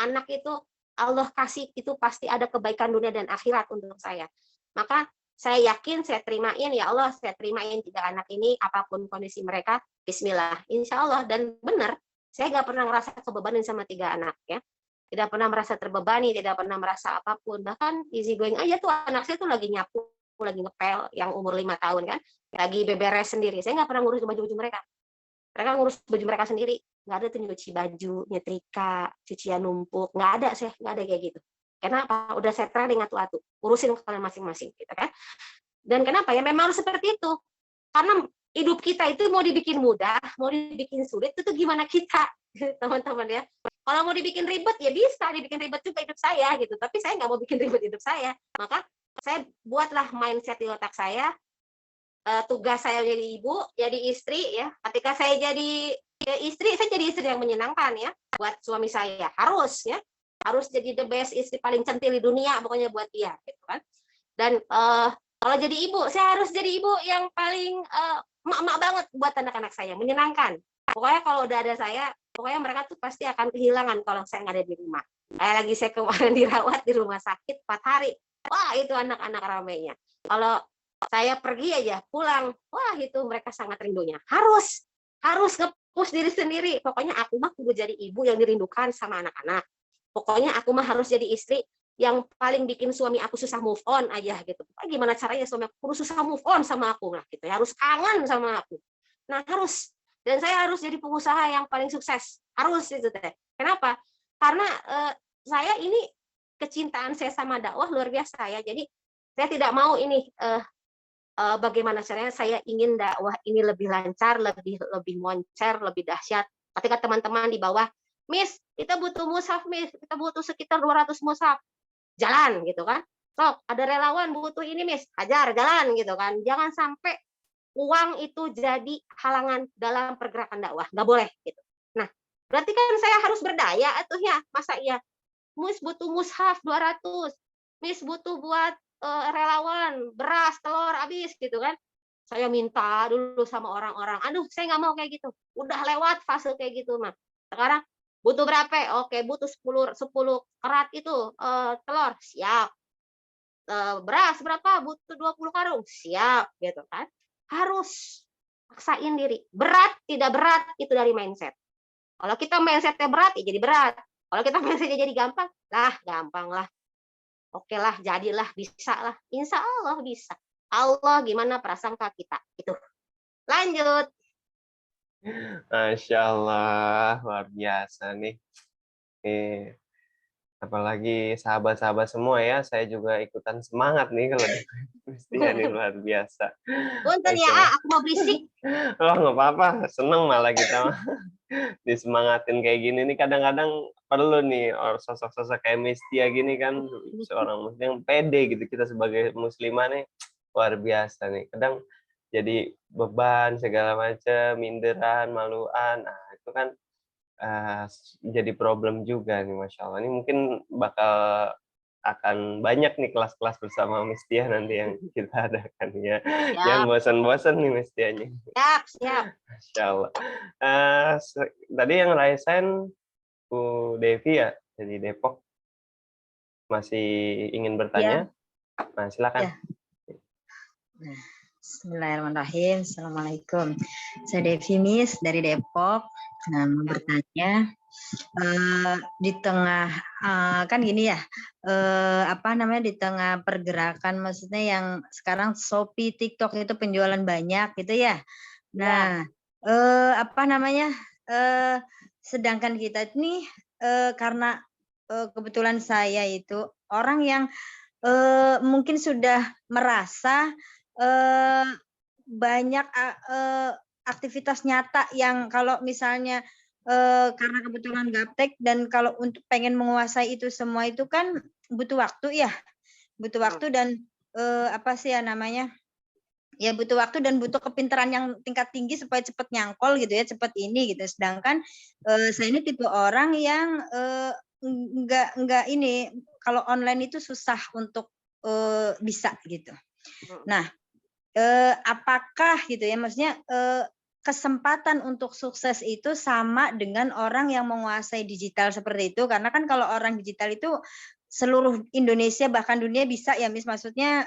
A: Anak itu Allah kasih, itu pasti ada kebaikan dunia dan akhirat untuk saya. Maka saya yakin, saya terimain, ya Allah, saya terimain 3 anak ini, apapun kondisi mereka, bismillah, insya Allah. Dan benar, saya nggak pernah merasa kebebanan sama 3 anak. Ya. Tidak pernah merasa terbebani, tidak pernah merasa apapun. Bahkan easy going aja tuh, anak saya tuh lagi nyapu, lagi ngepel, yang umur 5 tahun kan, lagi beberes sendiri. Saya nggak pernah ngurus baju-baju mereka. Mereka ngurus baju mereka sendiri. Nggak ada tuh nyuci baju, nyetrika, cucian numpuk. Nggak ada, nggak ada kayak gitu. Kenapa? Udah saya training atu-atu. Urusin kalian masing-masing. Gitu kan. Dan kenapa? Ya memang harus seperti itu. Karena hidup kita itu mau dibikin mudah, mau dibikin sulit, itu gimana kita, teman-teman ya. Kalau mau dibikin ribet, ya bisa dibikin ribet juga hidup saya gitu. Tapi saya nggak mau bikin ribet hidup saya. Maka saya buatlah mindset di otak saya, tugas saya jadi ibu, jadi istri ya. Ketika saya jadi istri, saya jadi istri yang menyenangkan ya buat suami saya. Harus ya, harus jadi the best istri paling centil di dunia pokoknya buat dia gitu kan. Dan kalau jadi ibu, saya harus jadi ibu yang paling emak-emak banget buat anak-anak saya, menyenangkan. Pokoknya kalau udah ada saya, pokoknya mereka tuh pasti akan kehilangan kalau saya nggak ada di rumah. Kayak lagi saya kemarin dirawat di rumah sakit 4 hari. Wah, itu anak-anak ramainya. Kalau saya pergi aja, pulang, wah itu mereka sangat rindunya. Harus nge-push diri sendiri. Pokoknya aku mah kudu jadi ibu yang dirindukan sama anak-anak. Pokoknya aku mah harus jadi istri yang paling bikin suami aku susah move on aja gitu. Gimana caranya suami aku susah move on sama aku lah gitu. Harus kangen sama aku. Nah, harus. Dan saya harus jadi pengusaha yang paling sukses. Harus itu teh. Kenapa? Karena saya ini kecintaan saya sama dakwah luar biasa ya. Jadi saya tidak mau ini bagaimana caranya saya ingin dakwah ini lebih lancar, lebih moncer, lebih dahsyat. Ketika teman-teman di bawah, Miss, kita butuh mushaf, Miss, kita butuh sekitar 200 mushaf. Jalan gitu kan. Sok, ada relawan butuh ini, Miss, hajar, jalan gitu kan. Jangan sampai uang itu jadi halangan dalam pergerakan dakwah. Nggak boleh gitu. Nah, berarti kan saya harus berdaya atuh ya. Masa iya, Miss butuh mushaf 200. Miss butuh buat relawan, beras, telur habis gitu kan. Saya minta dulu sama orang-orang, aduh saya nggak mau kayak gitu. Udah lewat fase kayak gitu mah. Sekarang butuh berapa? Oke, butuh 10 kerat itu telur, siap. Beras berapa? Butuh 20 karung, siap gitu kan. Harus paksain diri. Berat tidak berat itu dari mindset. Kalau kita mindsetnya berat ya jadi berat. Kalau kita mindsetnya jadi gampang lah. Oke lah, jadilah, bisa lah. Insya Allah bisa. Allah gimana prasangka kita. Itu. Lanjut.
B: Masya Allah, luar biasa nih. Apalagi sahabat-sahabat semua ya, saya juga ikutan semangat nih kalau Mustia nih luar biasa.
A: Punten ya, aku mau berisik.
B: Oh nggak apa-apa, seneng malah kita disemangatin kayak gini nih. Kadang-kadang perlu nih sosok-sosok kayak Mustia gini kan, seorang muslim yang pede gitu. Kita sebagai muslimah nih luar biasa nih. Kadang jadi beban segala macam, minderan, maluan, nah itu kan jadi problem juga nih, Masya Allah. Ini mungkin bakal akan banyak nih kelas-kelas bersama Mustia nanti yang kita adakan ya. Jangan bosan-bosan nih Mustianya.
A: Siap.
B: Masya Allah. Tadi yang raisen Bu Devi ya, dari Depok. Masih ingin bertanya? Nah, silakan.
D: Ya. Nah, Bismillahirrahmanirrahim. Assalamualaikum. Saya Devi Miss dari Depok. Nah, mau bertanya, di tengah kan gini ya, apa namanya, di tengah pergerakan, maksudnya yang sekarang Shopee, TikTok itu penjualan banyak gitu ya. Nah, apa namanya, sedangkan kita ini karena kebetulan saya itu orang yang mungkin sudah merasa banyak aktivitas nyata yang kalau misalnya karena kebetulan gaptek dan kalau untuk pengen menguasai itu semua itu kan butuh waktu ya, butuh waktu dan apa sih ya namanya, ya butuh waktu dan butuh kepintaran yang tingkat tinggi supaya cepat nyangkol gitu ya, cepat ini gitu. Sedangkan saya ini tipe orang yang enggak ini, kalau online itu susah untuk bisa gitu. Nah, apakah gitu ya, maksudnya kesempatan untuk sukses itu sama dengan orang yang menguasai digital seperti itu? Karena kan kalau orang digital itu seluruh Indonesia bahkan dunia bisa ya, Miss. Maksudnya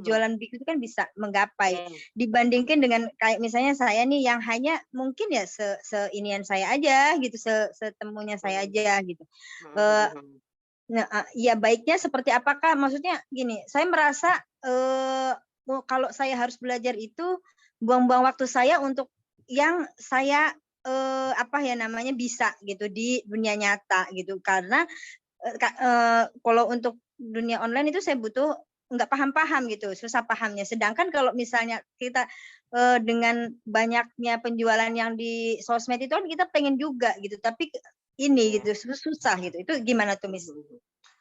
D: jualan big itu kan bisa menggapai. Dibandingkan dengan kayak misalnya saya nih yang hanya mungkin ya seinian saya aja gitu, setemunya saya aja gitu. Nah, ya baiknya seperti apakah? Maksudnya gini, saya merasa kalau saya harus belajar itu buang-buang waktu saya untuk yang saya apa ya namanya bisa gitu di dunia nyata gitu. Karena kalau untuk dunia online itu saya butuh nggak paham-paham gitu, susah pahamnya. Sedangkan kalau misalnya kita dengan banyaknya penjualan yang di sosmed itu kan kita pengen juga gitu, tapi ini gitu susah gitu. Itu gimana tuh, Miss?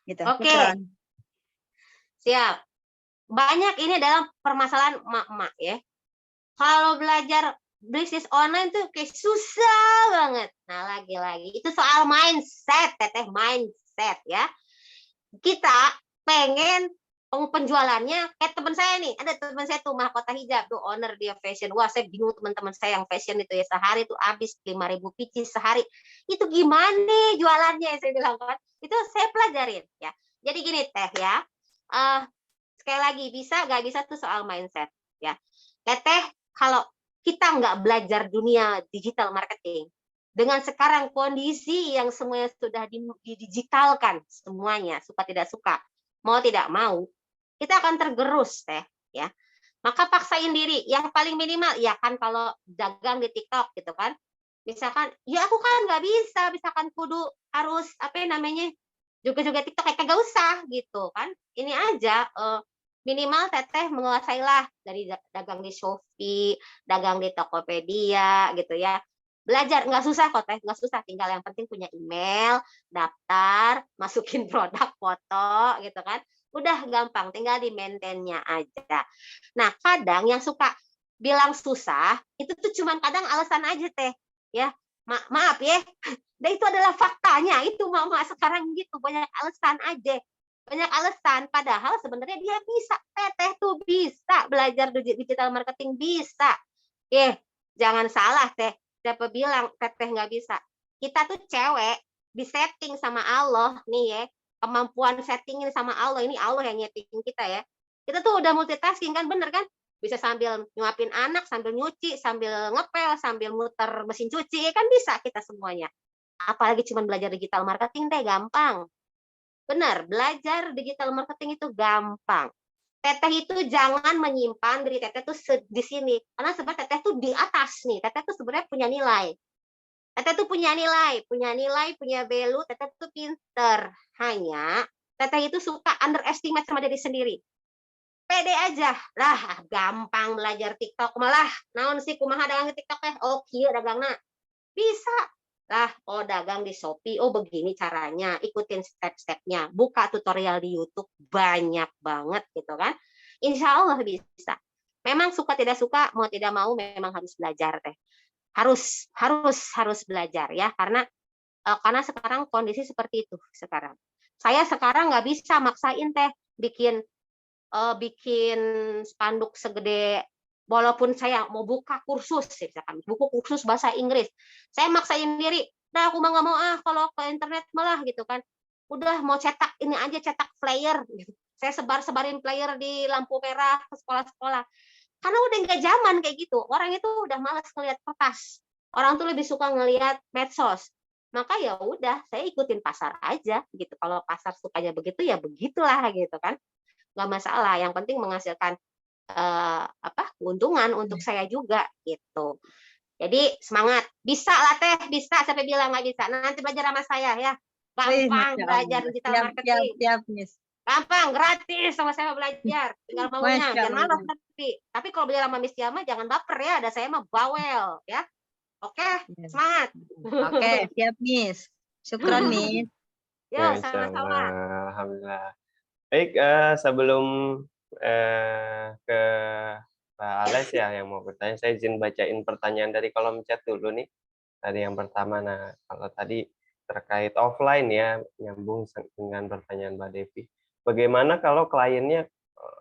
D: Gitu.
A: Oke. Siap. Banyak ini adalah permasalahan emak-emak ya. Kalau belajar bisnis online tuh kayak susah banget. Nah, lagi-lagi itu soal mindset, Teteh, mindset ya. Kita pengen penjualannya kayak teman saya nih, ada teman saya tuh Mahkota Hijab tuh, owner dia fashion. Wah, saya bingung teman-teman saya yang fashion itu ya, sehari tuh habis 5.000 pieces sehari. Itu gimana jualannya, saya bilang kan. Itu saya pelajarin ya. Jadi gini Teh ya, sekali lagi bisa nggak bisa tuh soal mindset ya. Teteh, kalau kita nggak belajar dunia digital marketing, dengan sekarang kondisi yang semuanya sudah didigitalkan semuanya, suka tidak suka, mau tidak mau, kita akan tergerus Teh ya. Maka paksain diri, yang paling minimal ya kan kalau dagang di TikTok gitu kan. Misalkan, ya aku kan nggak bisa, misalkan kudu harus apa namanya, juga TikTok kayak gak usah gitu kan. Ini aja minimal Teteh menguasailah dari dagang di Shopee, dagang di Tokopedia gitu ya. Belajar nggak susah kok Teh, nggak susah, tinggal yang penting punya email, daftar, masukin produk, foto gitu kan. Udah gampang, tinggal di maintain-nya aja. Nah, kadang yang suka bilang susah, itu tuh cuman kadang alasan aja Teh. Ya, maaf ya. Dan itu adalah faktanya, itu mama sekarang gitu, banyak alasan aja. Banyak alasan, padahal sebenarnya dia bisa. Teteh tuh bisa belajar digital marketing, bisa. Jangan salah Teh. Siapa bilang Teteh nggak bisa? Kita tuh cewek, disetting sama Allah nih ya. Kemampuan settingin sama Allah, ini Allah yang nyeting kita ya. Kita tuh udah multitasking kan, bener kan? Bisa sambil nyuapin anak, sambil nyuci, sambil ngepel, sambil muter mesin cuci, kan bisa kita semuanya. Apalagi cuma belajar digital marketing deh, gampang. Benar, belajar digital marketing itu gampang. Teteh itu jangan menyimpan diri Teteh tuh di sini. Karena sebenarnya Teteh tuh di atas nih. Teteh tuh sebenarnya punya nilai. Teteh tuh punya nilai, punya value, Teteh tuh pinter. Hanya Teteh itu suka underestimate sama diri sendiri. Pede aja. Lah, gampang belajar TikTok malah. Naon sih kumaha dagang di TikTok teh? Oh, kieu dagangna. Bisa. Lah, oh dagang di Shopee, oh begini caranya. Ikutin step-stepnya. Buka tutorial di YouTube banyak banget gitu kan. Insya Allah bisa. Memang suka tidak suka, mau tidak mau memang harus belajar teh. Harus belajar ya, karena sekarang kondisi seperti itu sekarang. Saya sekarang nggak bisa maksain teh bikin spanduk segede, walaupun saya mau buka kursus, misalkan buku kursus bahasa Inggris, saya maksain diri, nah aku mah nggak mau kalau ke internet malah gitu kan, udah mau cetak ini aja, cetak flyer gitu. saya sebarin flyer di lampu merah ke sekolah-sekolah. Karena udah nggak zaman kayak gitu. Orang itu udah malas ngelihat kertas. Orang tuh lebih suka ngelihat medsos. Maka ya udah, saya ikutin pasar aja gitu. Kalau pasar sukanya begitu ya begitulah gitu kan. Nggak masalah. Yang penting menghasilkan keuntungan untuk saya juga gitu. Jadi semangat, bisa lah Teh, bisa. Sampai bilang nggak bisa. Nanti belajar sama saya ya. Gampang belajar digital marketing.
D: Siap, Miss.
A: Gampang, gratis sama saya belajar. Tinggal maunya,
D: Masya
A: jangan malas
D: Allah.
A: tapi kalau belajar sama Miss Tiama jangan baper ya. Ada saya mah bawel ya. Oke, semangat.
D: Oke, siap, Miss. Syukron, Miss.
A: Ya,
B: Masya
A: sama-sama.
B: Allah, alhamdulillah. Baik, sebelum ke Mbak Ales ya yang mau bertanya, saya izin bacain pertanyaan dari kolom chat dulu nih. Tadi yang pertama, nah kalau tadi terkait offline ya, nyambung dengan pertanyaan Mbak Devi. Bagaimana kalau kliennya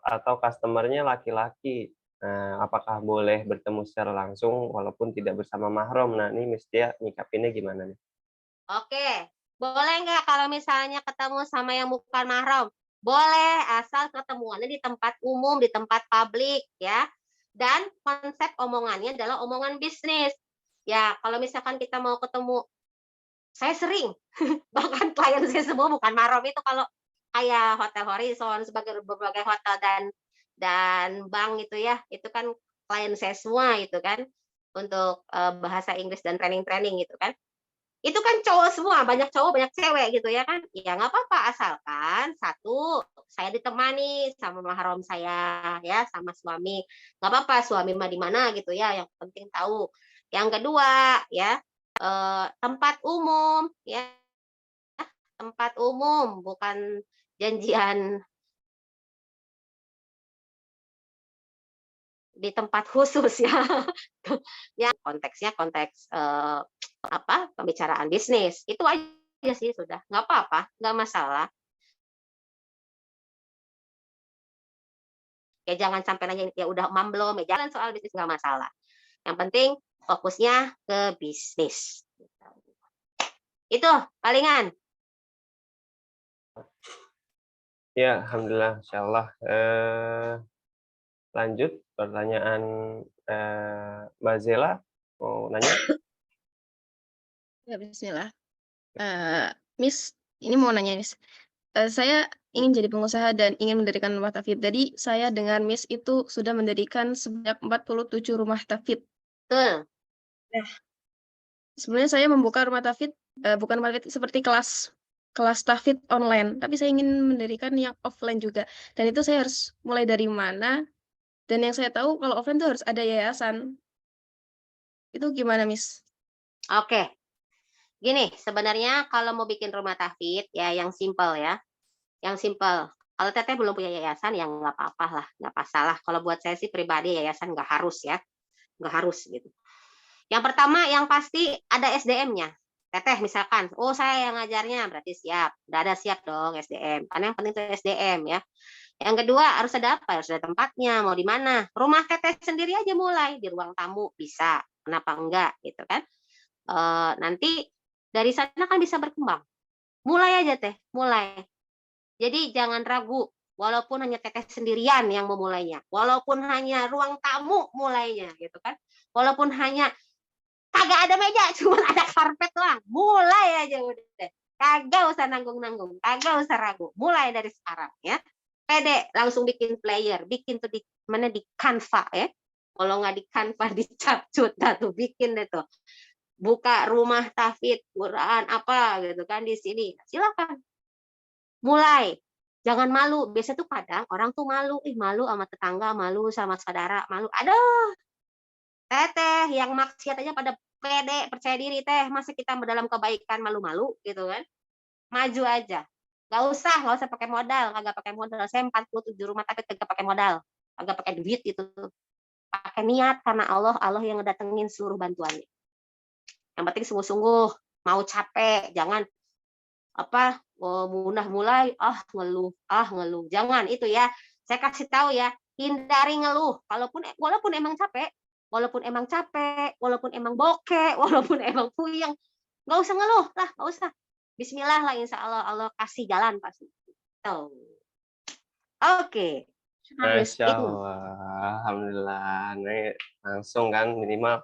B: atau customer-nya laki-laki? Apakah boleh bertemu secara langsung walaupun tidak bersama mahram? Nah, ini mesti nyikapinnya gimana nih?
A: Oke, boleh nggak kalau misalnya ketemu sama yang bukan mahram? Boleh, asal ketemuannya di tempat umum, di tempat publik ya. Dan konsep omongannya adalah omongan bisnis. Ya, kalau misalkan kita mau ketemu, saya sering, bahkan klien saya semua bukan mahram itu kalau kayak Hotel Horizon sebagai berbagai hotel dan bank itu ya, itu kan klien saya semua itu kan untuk bahasa Inggris dan training gitu kan. Itu kan cowok semua, banyak cowok, banyak cewek gitu ya kan. Ya nggak apa-apa, asalkan satu, saya ditemani sama mahram saya ya, sama suami. Nggak apa-apa, suami mah di mana gitu ya, yang penting tahu. Yang kedua ya, tempat umum ya, tempat umum bukan janjian di tempat khusus ya. Ya konteksnya konteks pembicaraan bisnis. Itu aja sih sudah. Nggak apa-apa, nggak masalah. Ya jangan sampai nanya ya udah mam belum, ya jangan soal bisnis nggak masalah. Yang penting fokusnya ke bisnis. Itu palingan.
B: Ya, alhamdulillah, insyaallah. Lanjut pertanyaan Mbak Zela mau nanya?
E: Ya, bismillah. Miss, ini mau nanya, Miss. Saya ingin jadi pengusaha dan ingin mendirikan rumah tafid. Jadi saya dengan Miss itu sudah mendirikan sebanyak 47 rumah tafid.
A: Betul.
E: Nah, sebenarnya saya membuka rumah tafid bukan rumah tafid seperti kelas tafid online, tapi saya ingin mendirikan yang offline juga. Dan itu saya harus mulai dari mana? Dan yang saya tahu kalau offline itu harus ada yayasan. Itu gimana, Miss?
A: Oke. Gini, sebenarnya kalau mau bikin rumah tafid ya yang simple ya. Yang simple. Kalau Teteh belum punya yayasan ya nggak apa-apa lah, nggak masalah. Kalau buat saya sih pribadi yayasan nggak harus ya. Nggak harus gitu. Yang pertama yang pasti ada SDM-nya. Teteh misalkan, oh saya yang ngajarnya berarti siap. Udah ada siap dong SDM. Karena yang penting itu SDM ya. Yang kedua harus ada apa? Harus ada tempatnya, mau di mana? Rumah Teteh sendiri aja mulai di ruang tamu bisa. Kenapa enggak gitu kan? Nanti dari sana kan bisa berkembang. Mulai aja Teh, mulai. Jadi jangan ragu, walaupun hanya Teteh sendirian yang memulainya, walaupun hanya ruang tamu mulainya gitu kan. Walaupun hanya kagak ada meja, cuma ada karpet doang. Mulai aja udah. Kagak usah nanggung-nanggung, kagak usah ragu. Mulai dari sekarang ya. Pede, langsung bikin player, bikin tuh di mana di Canva ya. Kalau nggak di Canva di Capcut tuh bikin deh tuh. Buka rumah tafid, Quran apa gitu kan di sini. Silakan. Mulai. Jangan malu. Biasa tuh kadang orang tuh malu, malu sama tetangga, malu sama saudara, malu. Aduh. Teteh yang maksiat aja pada pede, percaya diri Teh. Masa kita dalam kebaikan malu-malu gitu kan? Maju aja. Nggak usah pakai modal, kagak pakai modal. Saya 47 rumah tafid kagak pakai modal. Kagak pakai duit itu. Pakai niat karena Allah yang ngedatengin seluruh bantuannya. Yang penting sungguh-sungguh, mau capek, jangan mudah mulai ngeluh. Jangan itu ya. Saya kasih tahu ya, hindari ngeluh. Walaupun emang capek, walaupun emang bokeh, walaupun emang puyeng, nggak usah ngeluh lah, nggak usah. Bismillah lah, insya Allah kasih jalan pasti. Tuh. Oke, harus
B: Masya
A: ini.
B: Allah, alhamdulillah. Nih langsung kan minimal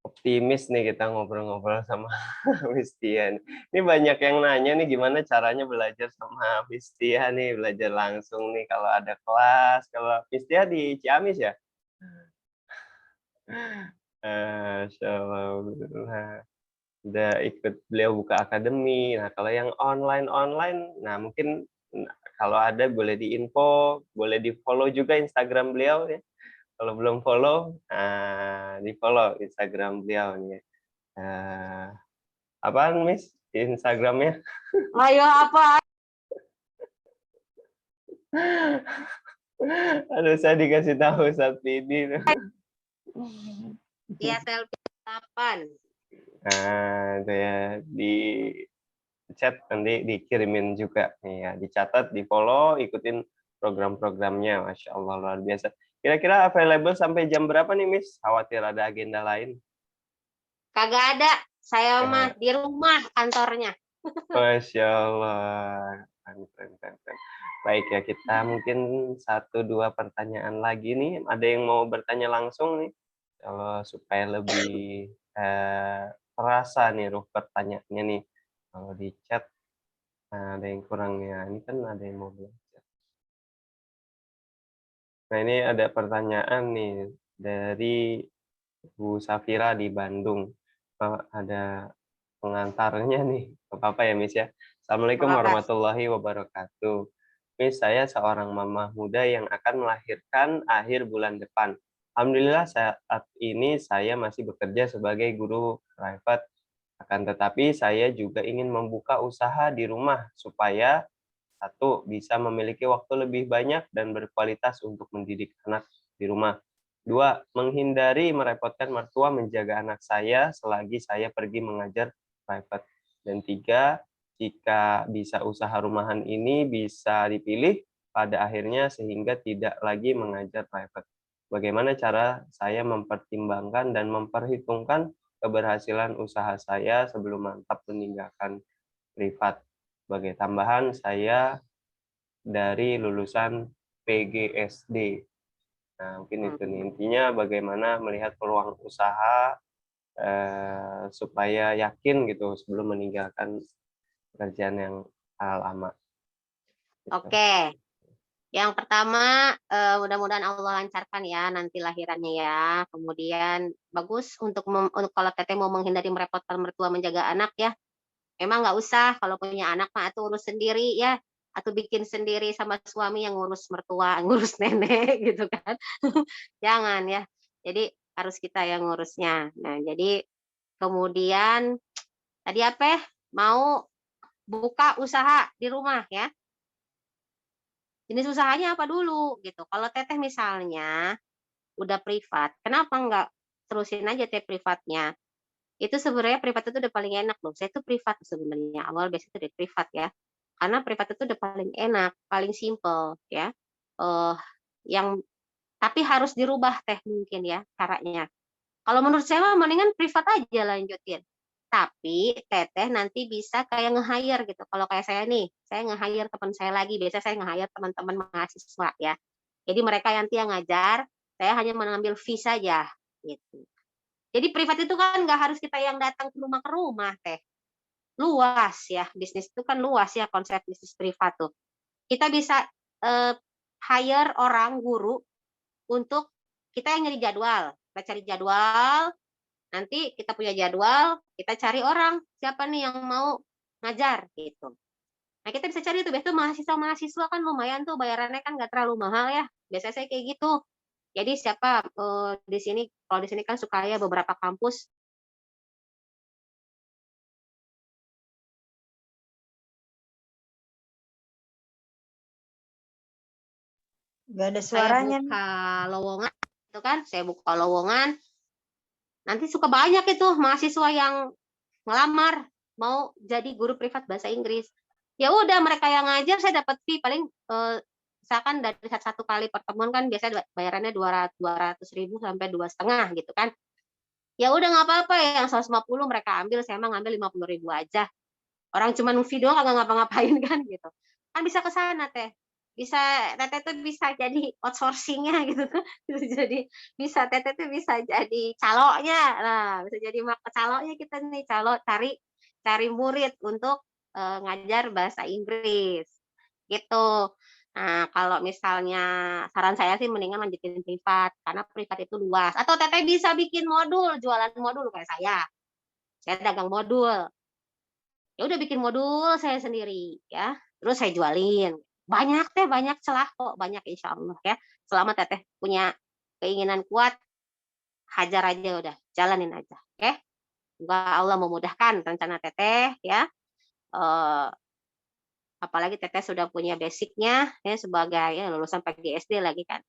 B: optimis nih kita ngobrol-ngobrol sama Miss Tia nih. Ini banyak yang nanya nih gimana caranya belajar sama Miss Tia nih, belajar langsung nih kalau ada kelas. Kalau Miss Tia di Ciamis ya? Masya Allah, alhamdulillah. Udah ikut beliau buka akademi. Nah, kalau yang online-online, nah mungkin kalau ada boleh diinfo, boleh di-follow juga Instagram beliau ya. Kalau belum follow, di-follow Instagram beliau nih. Apaan Miss Instagramnya?
A: Ayo apa?
B: Aduh, saya dikasih tahu saat ini.
A: Dia selfie 8.
B: Nah, itu ya di chat nanti dikirimin juga nih ya, dicatat, di follow, ikutin program-programnya, Masya Allah luar biasa. Kira-kira available sampai jam berapa nih Miss? Khawatir ada agenda lain.
A: Kagak ada. Saya
B: Ya.
A: mah di rumah kantornya.
B: Masya Allah. Keren. Baik ya, kita mungkin 1-2 pertanyaan lagi nih. Ada yang mau bertanya langsung nih? Kalau supaya lebih terasa nih ruh pertanyaannya nih. Kalau di chat ada yang kurangnya. Ini kan ada yang mau belajar. Nah, ini ada pertanyaan nih dari Bu Safira di Bandung. Ada pengantarnya nih. Apa-apa ya, Miss ya. Assalamualaikum
A: Apa-apa.
B: warahmatullahi wabarakatuh. Miss, saya seorang mama muda yang akan melahirkan akhir bulan depan. Alhamdulillah saat ini saya masih bekerja sebagai guru private. Akan tetapi saya juga ingin membuka usaha di rumah supaya satu, bisa memiliki waktu lebih banyak dan berkualitas untuk mendidik anak di rumah. 2, menghindari merepotkan mertua menjaga anak saya selagi saya pergi mengajar private. Dan 3, jika bisa usaha rumahan ini bisa dipilih pada akhirnya sehingga tidak lagi mengajar private. Bagaimana cara saya mempertimbangkan dan memperhitungkan keberhasilan usaha saya sebelum mantap meninggalkan privat? Sebagai tambahan, saya dari lulusan PGSD. Nah, mungkin itu nih. Intinya bagaimana melihat peluang usaha supaya yakin gitu sebelum meninggalkan pekerjaan yang lama. Gitu.
A: Oke. Yang pertama, mudah-mudahan Allah lancarkan ya nanti lahirannya ya. Kemudian bagus untuk kalau teteh mau menghindari merepotkan mertua menjaga anak ya. Emang nggak usah kalau punya anak mah atau urus sendiri ya. Atau bikin sendiri sama suami yang ngurus mertua, ngurus nenek gitu kan. Jangan ya. Jadi harus kita yang ngurusnya. Nah, jadi kemudian tadi apa? Mau buka usaha di rumah ya. Jenis usahanya apa dulu gitu. Kalau teteh misalnya udah privat, kenapa nggak terusin aja teh privatnya? Itu sebenarnya privat itu udah paling enak loh. Saya tuh privat sebenarnya awal biasanya tuh dari privat ya. Karena privat itu udah paling enak, paling simple ya. Yang tapi harus dirubah teh mungkin ya caranya. Kalau menurut saya mah mendingan privat aja lanjutin. Tapi teteh nanti bisa kayak nge-hire gitu. Kalau kayak saya nih, saya nge-hire teman saya lagi. Biasa saya nge-hire teman-teman mahasiswa ya. Jadi mereka nanti yang ngajar, saya hanya mengambil fee saja gitu. Jadi privat itu kan nggak harus kita yang datang ke rumah teh. Luas ya, bisnis itu kan luas ya konsep bisnis privat tuh. Kita bisa hire orang guru untuk kita yang nyari jadwal. Kita cari jadwal, nanti kita punya jadwal, kita cari orang siapa nih yang mau ngajar gitu. Nah kita bisa cari tuh, biasanya mahasiswa kan lumayan tuh bayarannya kan nggak terlalu mahal ya. Biasanya saya kayak gitu. Jadi siapa di sini, kalau di sini kan suka ya beberapa kampus.
D: Gak ada
A: Saya
D: suaranya.
A: buka lowongan, itu kan, saya buka lowongan. Nanti suka banyak itu mahasiswa yang ngelamar mau jadi guru privat bahasa Inggris. Ya udah mereka yang ngajar saya dapat fee paling misalkan dari satu kali pertemuan kan biasanya bayarannya 200.000 sampai 2,5 gitu kan. Ya udah nggak apa-apa ya, yang 150 mereka ambil, saya emang ngambil 50.000 aja. Orang cuma fee doang kagak ngapa-ngapain kan gitu. Kan bisa ke sana teh. bisa teteh tuh bisa jadi outsourcing-nya gitu tuh. Jadi bisa teteh tuh bisa jadi caloknya. Nah, bisa jadi caloknya kita nih, calo cari cari murid untuk ngajar bahasa Inggris. Gitu. Nah, kalau misalnya saran saya sih mendingan lanjutin privat karena privat itu luas. Atau teteh bisa bikin modul, jualan modul kayak saya. Saya dagang modul. Ya udah bikin modul saya sendiri ya. Terus saya jualin. Banyak teh, banyak celah kok, banyak insya Allah ya. Selama teteh punya keinginan kuat, hajar aja udah, jalanin aja. Oke. Semoga Allah memudahkan rencana teteh ya. Eh, apalagi teteh sudah punya basicnya ya sebagai ya, lulusan PGSD lagi kan.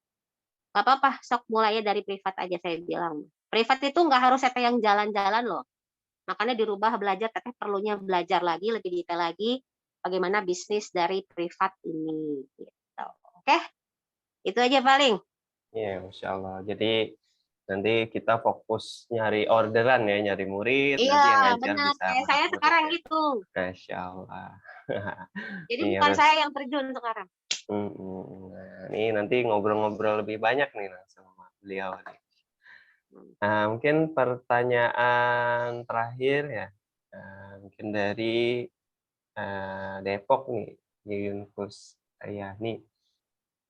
A: Gak apa-apa, sok mulainya dari privat aja saya bilang. Privat itu nggak harus teteh yang jalan-jalan loh. Makanya dirubah belajar, teteh perlunya belajar lagi, lebih detail lagi, bagaimana bisnis dari privat ini. Gitu. Oke, itu aja paling.
B: Iya, Masya Allah. Jadi nanti kita fokus nyari orderan ya, nyari murid,
A: Iya,
B: nanti yang ngajar
A: benar.
B: bisa
A: Kayak
B: banyak
A: saya
B: murid
A: sekarang
B: ya.
A: gitu.
B: Masya Allah.
A: Jadi
B: Iya,
A: bukan
B: Mas.
A: saya yang terjun sekarang.
B: Nah, ini nanti ngobrol-ngobrol lebih banyak nih sama beliau nih. Nah, mungkin pertanyaan terakhir ya, mungkin dari Depok nih, Yunus Ayani.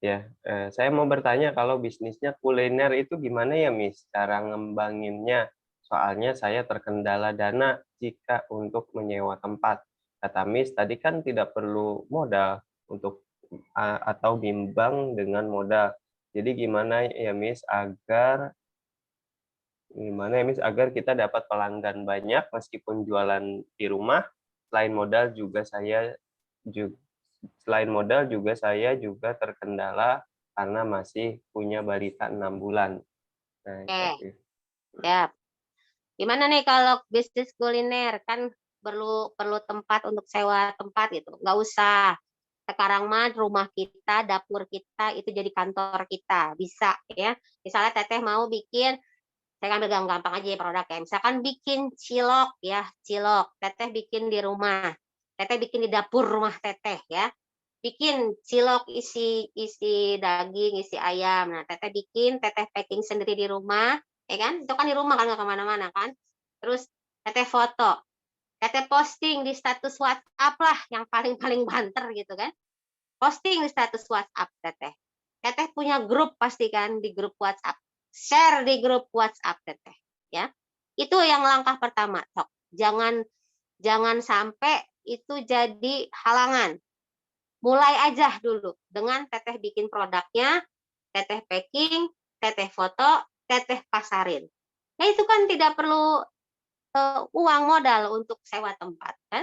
B: Ya, saya mau bertanya kalau bisnisnya kuliner itu gimana ya, Miss, cara ngembanginnya? Soalnya saya terkendala dana jika untuk menyewa tempat. Kata Miss tadi kan tidak perlu modal untuk atau bimbang dengan modal. Jadi gimana ya Miss agar kita dapat pelanggan banyak meskipun jualan di rumah, selain modal juga saya juga terkendala karena masih punya balita 6 bulan. Nah,
A: Oke,
B: itu.
A: ya. Gimana nih kalau bisnis kuliner kan perlu perlu tempat untuk sewa tempat gitu. Nggak usah. Sekarang mah rumah kita, dapur kita itu jadi kantor kita. Bisa ya. Misalnya teteh mau bikin, saya ambil gampang aja ya produknya. Misalkan bikin cilok ya, cilok. Teteh bikin di rumah. Teteh bikin di dapur rumah teteh ya. Bikin cilok isi isi daging, isi ayam. Nah, teteh bikin, teteh packing sendiri di rumah, ya kan? Itu kan di rumah kan nggak kemana-mana kan. Terus teteh foto, teteh posting di status WhatsApp lah yang paling-paling banter gitu kan. Posting di status WhatsApp teteh. Teteh punya grup pasti kan di grup WhatsApp. Share di grup WhatsApp teteh, ya. Itu yang langkah pertama, Tok. Jangan sampai itu jadi halangan. Mulai aja dulu dengan teteh bikin produknya, teteh packing, teteh foto, teteh pasarin. Nah, itu kan tidak perlu uang modal untuk sewa tempat kan.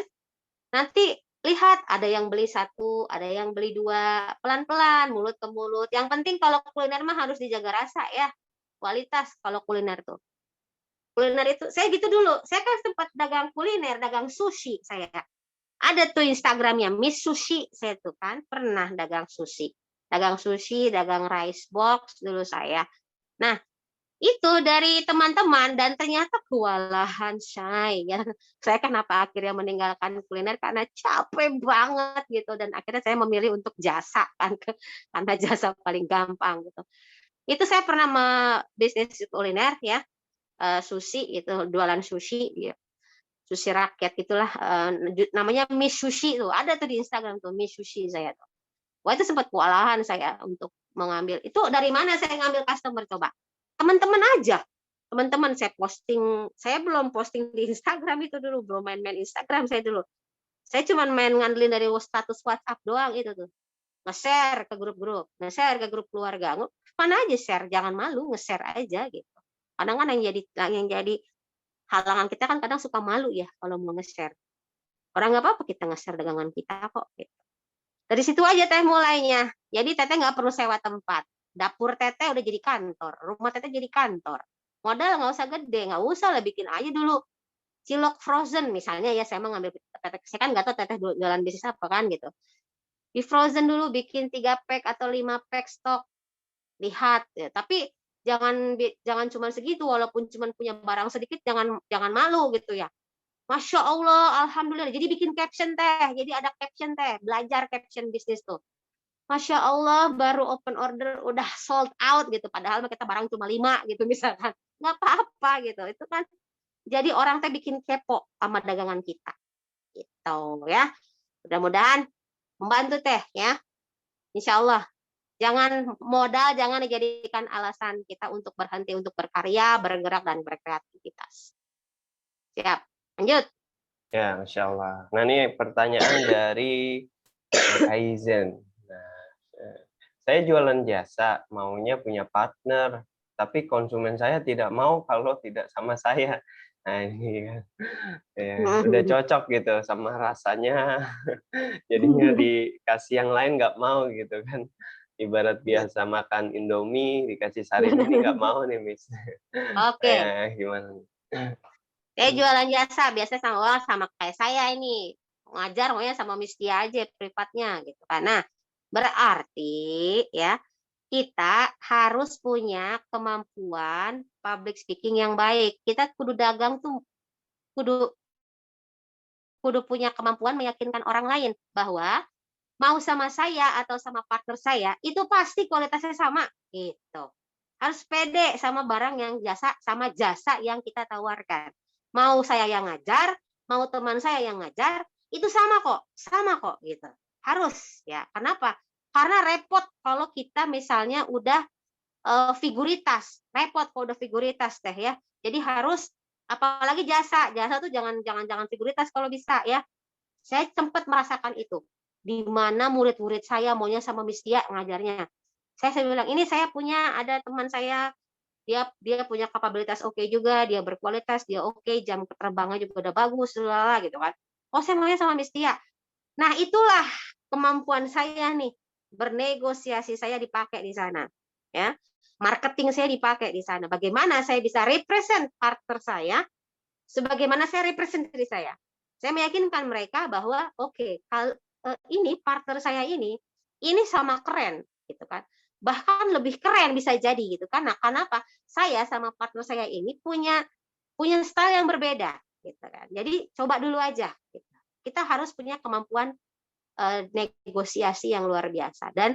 A: Nanti lihat ada yang beli satu, ada yang beli dua, pelan-pelan mulut ke mulut. Yang penting kalau kuliner mah harus dijaga rasa ya, kualitas kalau kuliner tuh. Kuliner itu saya gitu dulu. Saya kan sempat dagang kuliner, dagang sushi saya. Ada tuh Instagramnya Miss Sushi, saya tuh kan pernah dagang sushi. Dagang sushi, dagang rice box dulu saya. Nah, itu dari teman-teman dan ternyata kewalahan saya. Ya. Saya kenapa akhirnya meninggalkan kuliner karena capek banget gitu dan akhirnya saya memilih untuk jasa kan karena jasa paling gampang gitu. Itu saya pernah bisnis kuliner ya, sushi itu jualan sushi ya. Sushi rakyat itulah namanya Miss Sushi tuh. Ada tuh di Instagram tuh Miss Sushi saya tuh. Wah, itu sempat kewalahan saya untuk mengambil. Itu dari mana saya ngambil customer coba? Teman-teman aja. Teman-teman saya posting, saya belum posting di Instagram itu dulu, belum main-main Instagram saya dulu. Saya cuma main ngandelin dari status WhatsApp doang itu tuh. Nge-share ke grup-grup, nge-share ke grup keluarga. Mana aja share, jangan malu, nge-share aja gitu. Kadang kan yang jadi halangan kita kan kadang suka malu ya kalau mau nge-share. Orang nggak apa-apa kita nge-share dagangan kita kok. Gitu. Dari situ aja teh mulainya. Jadi teteh nggak perlu sewa tempat. Dapur teteh udah jadi kantor. Rumah teteh jadi kantor. Modal nggak usah gede, nggak usah lah bikin aja dulu. Cilok frozen misalnya ya saya mau ngambil teteh. Saya kan nggak tahu teteh jualan bisnis apa kan gitu. Di frozen dulu bikin 3 pack atau 5 pack stok. Lihat ya. Tapi jangan cuma segitu walaupun cuma punya barang sedikit jangan malu gitu ya. Masya Allah, alhamdulillah. Jadi bikin caption teh, jadi ada caption teh, belajar caption bisnis tuh. Masya Allah baru open order udah sold out gitu, padahal kita barang cuma 5 gitu misalkan, nggak apa-apa gitu. Itu kan jadi orang teh bikin kepo sama dagangan kita, gitu ya. Mudah-mudahan membantu teh ya, insya Allah. Jangan modal, jangan dijadikan alasan kita untuk berhenti untuk berkarya, bergerak dan berkreativitas. Siap, lanjut.
B: Ya, Masya Allah. Nah, ini pertanyaan dari Kaizen. Nah, saya jualan jasa, maunya punya partner, tapi konsumen saya tidak mau kalau tidak sama saya. Nah, ini kan ya, udah cocok gitu sama rasanya, jadinya dikasih yang lain nggak mau gitu kan. Ibarat biasa makan Indomie, dikasih sari ini nggak mau nih, Miss.
A: Oke,
B: Gimana?
A: saya jualan jasa, biasanya sama kayak saya ini. Ngajar maunya sama Miss Tia aja privatnya gitu kan. Nah, berarti ya kita harus punya kemampuan public speaking yang baik. Kita kudu dagang tuh kudu kudu punya kemampuan meyakinkan orang lain bahwa mau sama saya atau sama partner saya itu pasti kualitasnya sama gitu. Harus pede sama barang yang sama jasa yang kita tawarkan. Mau saya yang ngajar, mau teman saya yang ngajar, itu sama kok gitu. Harus ya. Kenapa? Karena repot kalau kita misalnya udah figuritas, repot kalau udah figuritas teh ya. Jadi harus apalagi jasa tuh jangan figuritas kalau bisa ya. Saya sempat merasakan itu di mana murid-murid saya maunya sama Miss Tia ngajarnya. Saya bilang ini saya punya ada teman saya dia punya kapabilitas oke juga, dia berkualitas, dia oke, jam terbangnya juga udah bagus, gitu kan. Oh saya maunya sama Miss Tia. Nah itulah kemampuan saya nih bernegosiasi saya dipakai di sana, ya. Marketing saya dipakai di sana. Bagaimana saya bisa represent partner saya, sebagaimana saya represent diri saya. Saya meyakinkan mereka bahwa oke, ini partner saya ini sama keren, gitu kan. Bahkan lebih keren bisa jadi gitu kan. Nah, kenapa? Saya sama partner saya ini punya style yang berbeda, gitu kan. Jadi coba dulu aja. Gitu. Kita harus punya kemampuan negosiasi yang luar biasa dan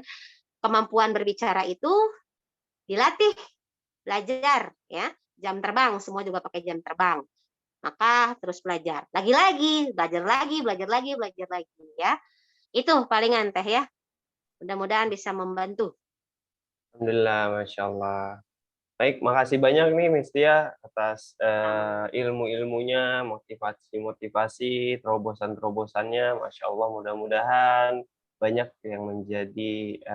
A: kemampuan berbicara itu dilatih, belajar ya. Jam terbang, semua juga pakai jam terbang. Maka terus belajar. Lagi-lagi, belajar lagi ya. Itu palingan teh ya. Mudah-mudahan bisa membantu.
B: Alhamdulillah, Masya Allah. Baik, makasih banyak nih Miss Tia atas ilmu-ilmunya, motivasi-motivasi, terobosan-terobosannya. Masya Allah, mudah-mudahan banyak yang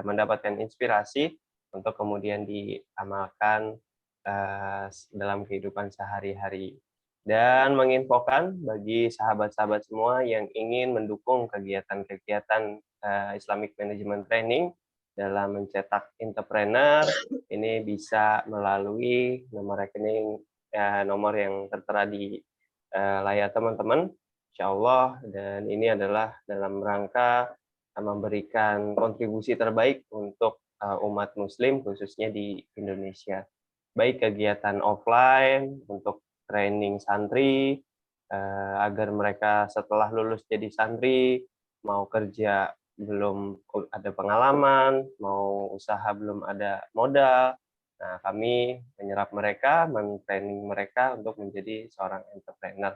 B: mendapatkan inspirasi untuk kemudian diamalkan dalam kehidupan sehari-hari. Dan menginfokan bagi sahabat-sahabat semua yang ingin mendukung kegiatan-kegiatan Islamic Management Training dalam mencetak entrepreneur, ini bisa melalui nomor rekening nomor yang tertera di layar teman-teman, insya Allah. Dan ini adalah dalam rangka memberikan kontribusi terbaik untuk umat Muslim khususnya di Indonesia. Baik kegiatan offline untuk training santri agar mereka setelah lulus jadi santri mau kerja belum ada pengalaman, mau usaha belum ada modal. Nah, kami menyerap mereka, men-training mereka untuk menjadi seorang entrepreneur.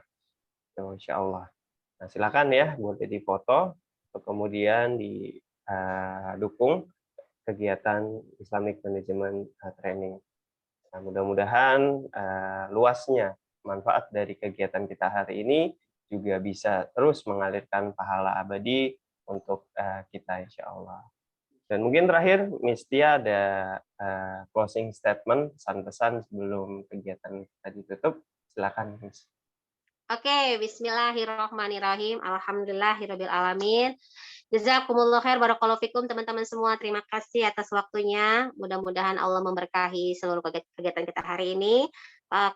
B: Insya Allah. Nah, silakan ya buat jadi foto, atau kemudian didukung kegiatan Islamic Management Training. Nah, mudah-mudahan luasnya manfaat dari kegiatan kita hari ini juga bisa terus mengalirkan pahala abadi untuk kita insya Allah. Dan mungkin terakhir Miss Tia ada closing statement, pesan-pesan sebelum kegiatan kita ditutup. Silakan Miss.
A: Oke, bismillahirrahmanirrahim. Alhamdulillahirabbil alamin. Jazakumullah khair, barakallahu fikum teman-teman semua. Terima kasih atas waktunya. Mudah-mudahan Allah memberkahi seluruh kegiatan kita hari ini.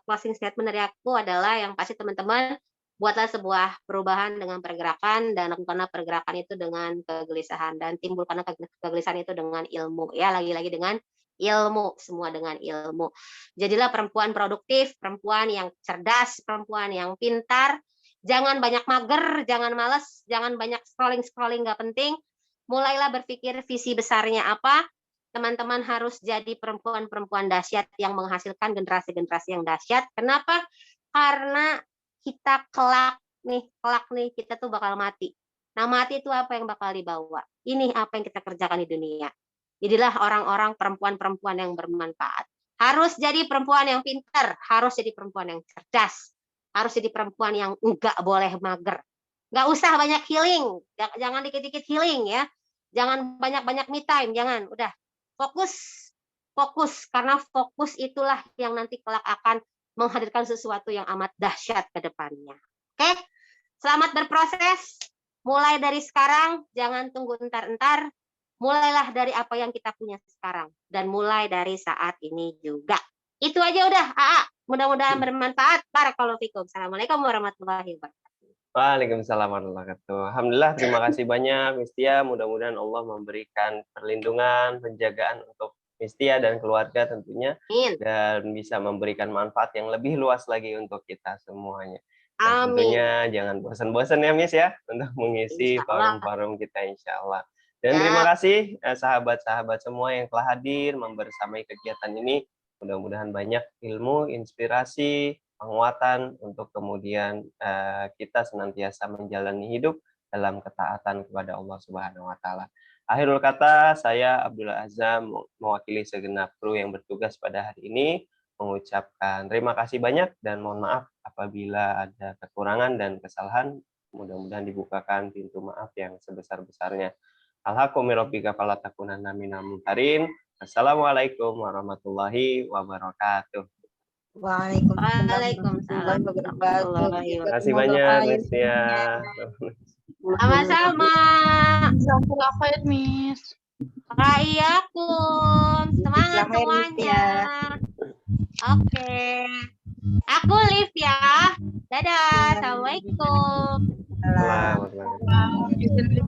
A: Closing statement dari aku adalah yang pasti teman-teman buatlah sebuah perubahan dengan pergerakan dan lakukanlah pergerakan itu dengan kegelisahan dan timbulkanlah kegelisahan itu dengan ilmu. Ya, lagi-lagi dengan ilmu, semua dengan ilmu. Jadilah perempuan produktif, perempuan yang cerdas, perempuan yang pintar. Jangan banyak mager, jangan malas, jangan banyak scrolling nggak penting. mulailah berpikir visi besarnya apa. Teman-teman harus jadi perempuan-perempuan dahsyat yang menghasilkan generasi-generasi yang dahsyat. Kenapa? Karena kita kelak nih kita tuh bakal mati. Nah, mati itu apa yang bakal dibawa? Ini apa yang kita kerjakan di dunia. Jadilah orang-orang perempuan-perempuan yang bermanfaat. Harus jadi perempuan yang pintar, harus jadi perempuan yang cerdas, harus jadi perempuan yang enggak boleh mager. Enggak usah banyak healing, jangan dikit-dikit healing ya. Jangan banyak-banyak me time, jangan. Udah, fokus karena fokus itulah yang nanti kelak akan menghadirkan sesuatu yang amat dahsyat ke depannya. Oke? Selamat berproses. Mulai dari sekarang, jangan tunggu entar-entar. Mulailah dari apa yang kita punya sekarang dan mulai dari saat ini juga. Itu aja udah, AA. Mudah-mudahan bermanfaat. Barakallahu fikum. Assalamualaikum warahmatullahi wabarakatuh.
B: Waalaikumsalam warahmatullahi wabarakatuh. Alhamdulillah, terima kasih banyak Miss Tia. Mudah-mudahan Allah memberikan perlindungan, penjagaan untuk Miss Tia dan keluarga tentunya.
A: Amin.
B: Dan bisa memberikan manfaat yang lebih luas lagi untuk kita semuanya. Dan
A: Amin.
B: tentunya jangan bosan-bosan ya Miss ya untuk mengisi
A: Insya Allah.
B: forum-forum kita insya Allah. Dan
A: Ya.
B: terima kasih sahabat-sahabat semua yang telah hadir membersamai kegiatan ini. Mudah-mudahan banyak ilmu, inspirasi, penguatan untuk kemudian kita senantiasa menjalani hidup dalam ketaatan kepada Allah Subhanahu wa taala. Akhirul kata, saya Abdullah Azam mewakili segenap kru yang bertugas pada hari ini mengucapkan terima kasih banyak dan mohon maaf apabila ada kekurangan dan kesalahan. Mudah-mudahan dibukakan pintu maaf yang sebesar-besarnya. Alhaqqu min rabbika fala takunanna minal mumtarin. Assalamualaikum warahmatullahi wabarakatuh.
A: Waalaikumsalam warahmatullahi
B: Terima kasih banyak Miss Tia.
A: Sama-sama.
F: Jazakallah khair, Miss.
A: Raiyakum. Semangat semuanya. Oke. Aku live ya. Dadah. Assalamualaikum.
B: Selamat.